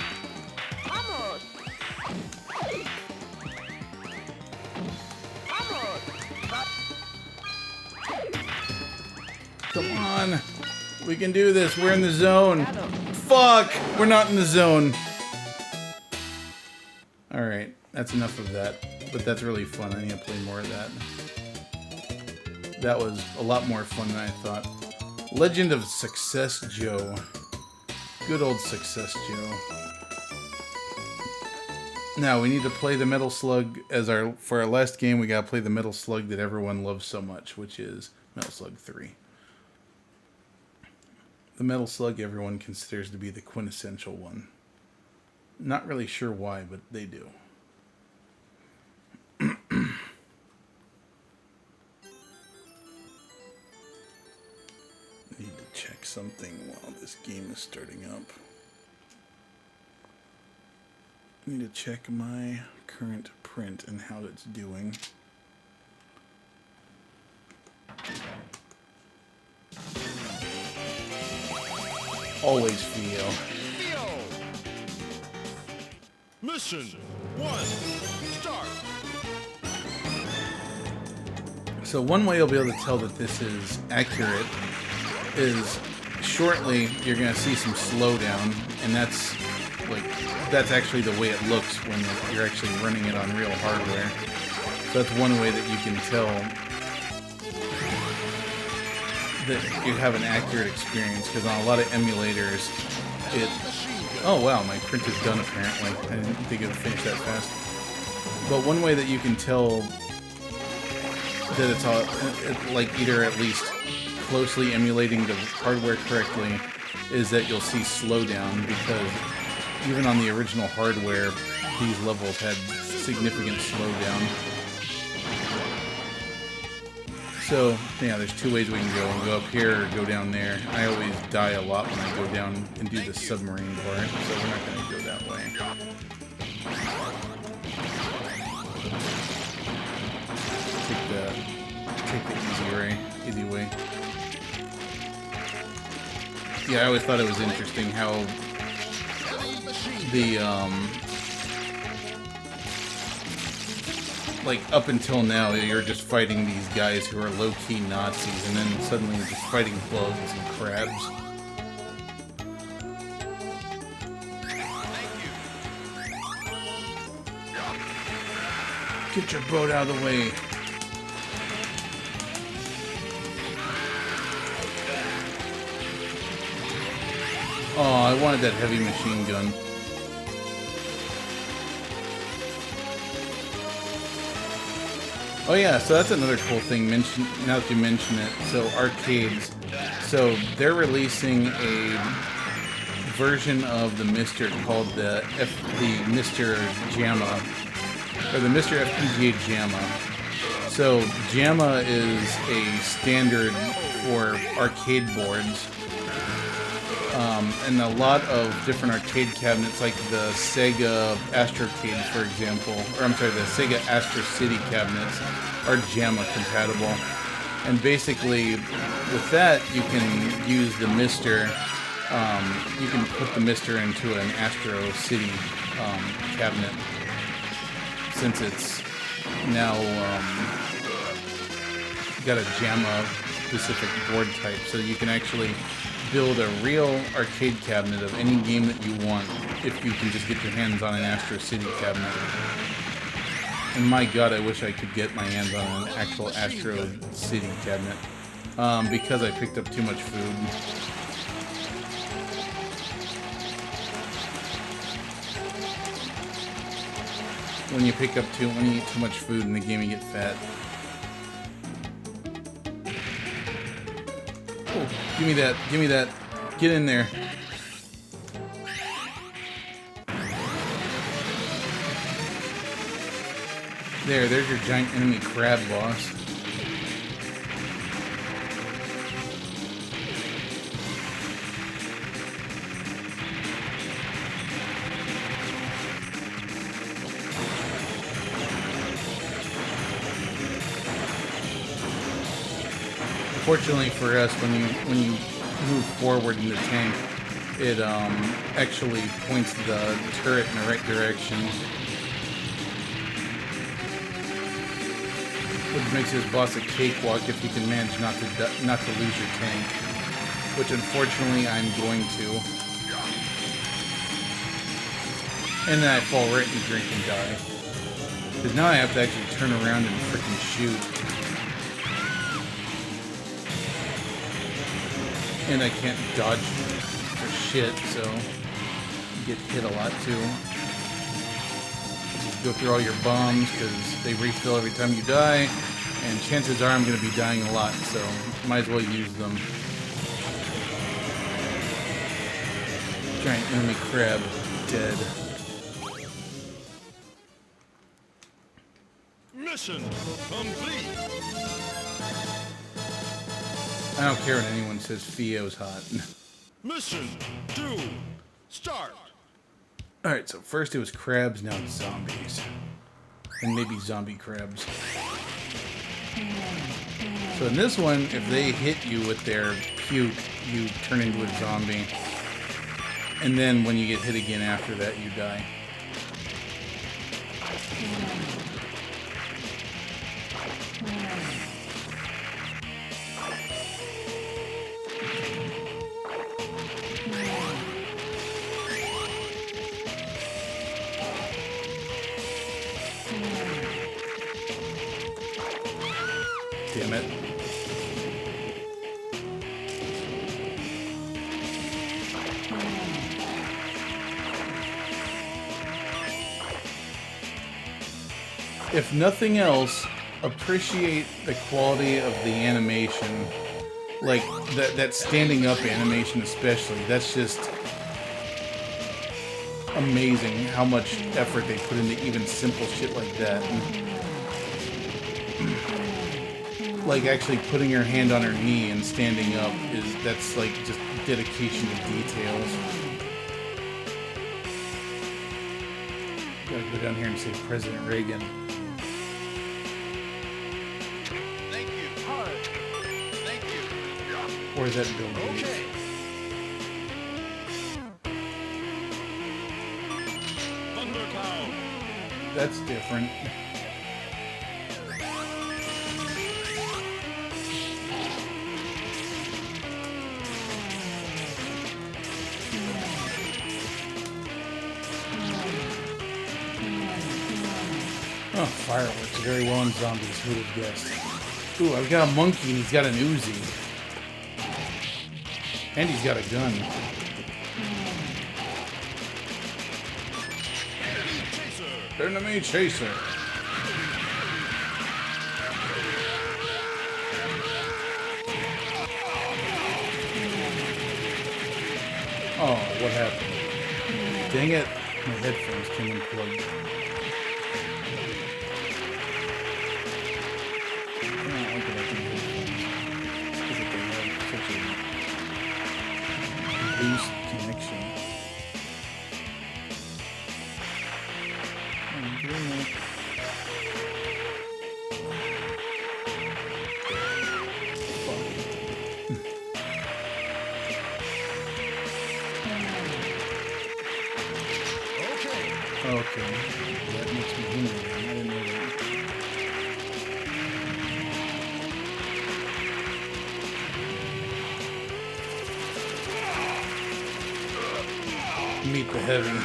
Vamos. Vamos. Come on. We can do this. We're in the zone. Fuck! We're not in the zone. Alright, that's enough of that. But that's really fun. I need to play more of that. That was a lot more fun than I thought. Legend of Success Joe. Good old Success Joe. Now we need to play the Metal Slug as for our last game. We gotta play the Metal Slug that everyone loves so much, which is Metal Slug 3. The Metal Slug everyone considers to be the quintessential one. Not really sure why, but they do. Need to check something while this game is starting up. Need to check my current print and how it's doing. Always feel. Mission 1, start. So one way you'll be able to tell that this is accurate is shortly you're going to see some slowdown, and that's actually the way it looks when you're actually running it on real hardware. So that's one way that you can tell that you have an accurate experience, because on a lot of emulators oh wow, my print is done apparently. I didn't think it would finish that fast. But one way that you can tell that it's all, like either at least closely emulating the hardware correctly is that you'll see slowdown, because even on the original hardware these levels had significant slowdown. So, yeah, there's two ways we can go. Go up here or go down there. I always die a lot when I go down and do the submarine part, so we're not going to go that way. Take the easy way. Yeah, I always thought it was interesting how the, like, up until now, you're just fighting these guys who are low-key Nazis, and then suddenly you're just fighting bugs and crabs. Get your boat out of the way. Oh, I wanted that heavy machine gun. Oh yeah, so that's another cool thing, now that you mention it. So arcades, so they're releasing a version of the MiSTer called the MiSTer JAMA, or the MiSTer FPGA JAMA. So JAMA is a standard for arcade boards, and a lot of different arcade cabinets, like the Sega Astrocade, for example, or I'm sorry, the Sega Astro City cabinets are JAMA compatible. And basically, with that, you can use the MiSTer. You can put the MiSTer into an Astro City cabinet, since it's now got a JAMA specific board type, so you can actually build a real arcade cabinet of any game that you want if you can just get your hands on an Astro City cabinet. And my god, I wish I could get my hands on an actual Astro City cabinet. Because I picked up too much food. When you eat too much food in the game, you get fat. Oh, give me that. Get in there. There's your giant enemy crab boss. Fortunately for us, when you move forward in the tank, it actually points the turret in the right direction, which makes this boss a cakewalk if you can manage not to lose your tank, which unfortunately I'm going to. And then I fall right in the drink and die. Because now I have to actually turn around and freaking shoot. And I can't dodge for shit, so you get hit a lot too. Just go through all your bombs because they refill every time you die, and chances are I'm going to be dying a lot, so might as well use them. Giant enemy crab, dead. Mission complete. I don't care what anyone says, Theo's hot. Mission 2, start. Alright, so first it was crabs, now it's zombies. And maybe zombie crabs. So in this one, if they hit you with their puke, you turn into a zombie. And then when you get hit again after that, you die. Damn it. If nothing else, appreciate the quality of the animation. Like, that standing up animation especially. That's just amazing how much effort they put into even simple shit like that. Like actually putting her hand on her knee and standing up that's like just dedication to details. Gotta go down here and say President Reagan. Thank you. Thank you. Or is that Bill Gates? Okay. Thunder Cloud. That's different. Oh, fireworks. Very well in zombies. Who would have guessed? Ooh, I've got a monkey and he's got an Uzi. And he's got a gun. Enemy chaser. Oh, what happened? Dang it. My headphones came unplugged. Boost connection. Okay. That makes me hungry. I didn't know that. Meet the heavy.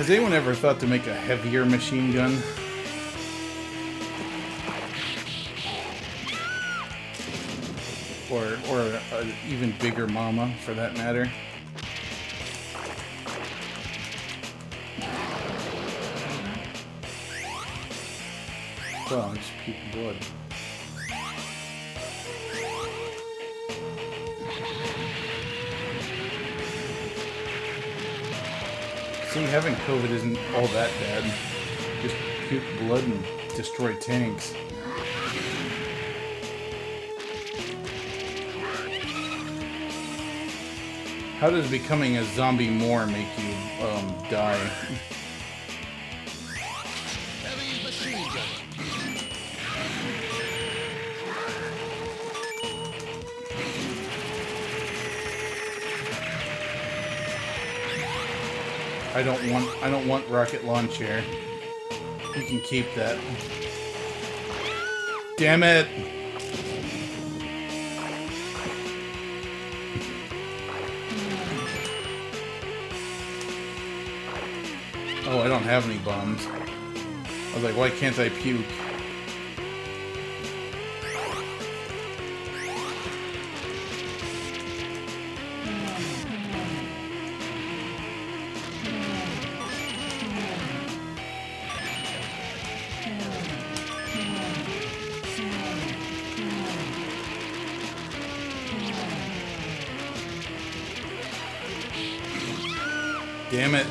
Has anyone ever thought to make a heavier machine gun? Or an even bigger mama, for that matter? Well, just puke blood. See, having COVID isn't all that bad. Just puke blood and destroy tanks. How does becoming a zombie Moor make you die? I don't want rocket launcher. You can keep that. Damn it! Oh, I don't have any bombs. I was like, why can't I puke? Damn it.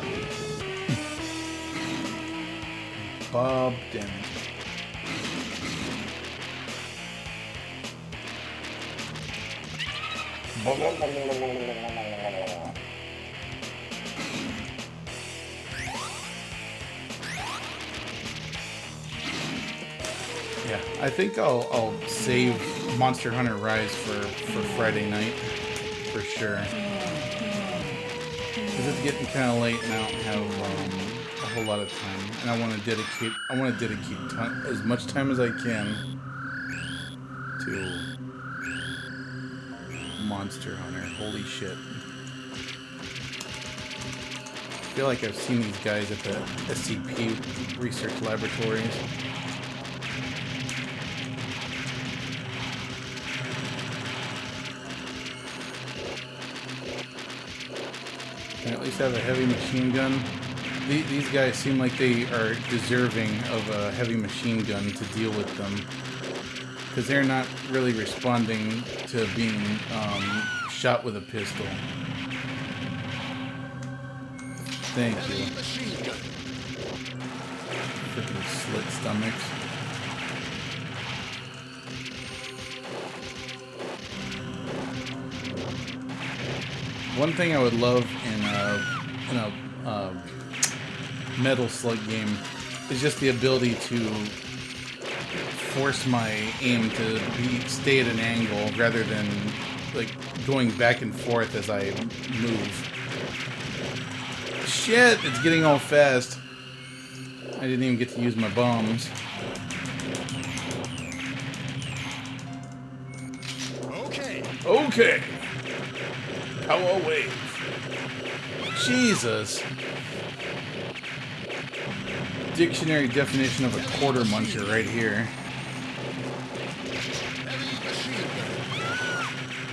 Bob, damn it. Yeah, I think I'll save Monster Hunter Rise for Friday night, for sure. Because it's getting kind of late and I don't have a whole lot of time, and I want to dedicate as much time as I can to Monster Hunter. Holy shit! I feel like I've seen these guys at the SCP research laboratories. Can I at least have a heavy machine gun? These guys seem like they are deserving of a heavy machine gun to deal with them, because they're not really responding to being shot with a pistol. Thank you. Freaking slit stomachs. One thing I would love in a Metal Slug game is just the ability to force my aim to stay at an angle rather than like going back and forth as I move. Shit, it's getting all fast. I didn't even get to use my bombs. Okay. Power wave. Jesus. Dictionary definition of a quarter muncher right here.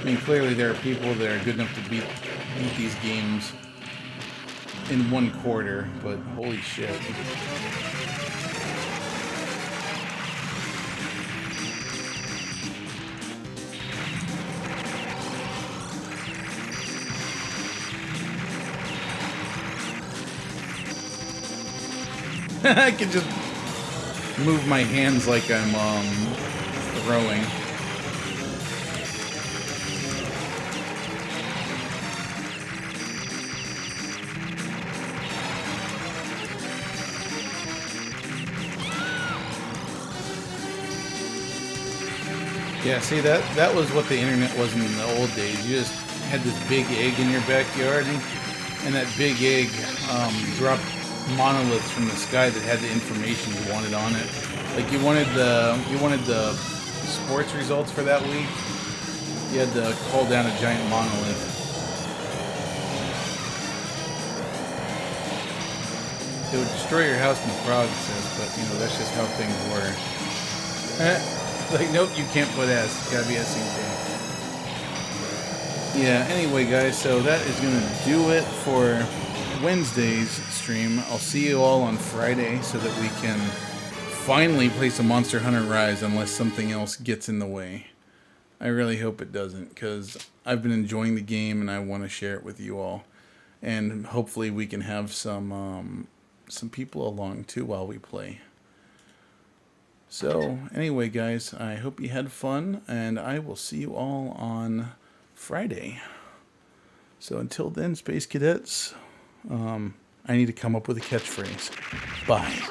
I mean, clearly there are people that are good enough to beat these games in 1 quarter, but holy shit. I can just move my hands like I'm throwing. Yeah, see, that was what the internet was in the old days. You just had this big egg in your backyard, and that big egg dropped monoliths from the sky that had the information you wanted on it. Like you wanted the sports results for that week. You had to call down a giant monolith. It would destroy your house in the frog, it says, but, you know, that's just how things were. Like, nope, you can't put S. It's gotta be S-E-J. Yeah, anyway, guys, so that is going to do it for Wednesday's stream. I'll see you all on Friday so that we can finally play some Monster Hunter Rise unless something else gets in the way. I really hope it doesn't, because I've been enjoying the game and I want to share it with you all. And hopefully we can have some people along too while we play. So, anyway, guys, I hope you had fun, and I will see you all on Friday. So until then, Space Cadets, I need to come up with a catchphrase. Bye.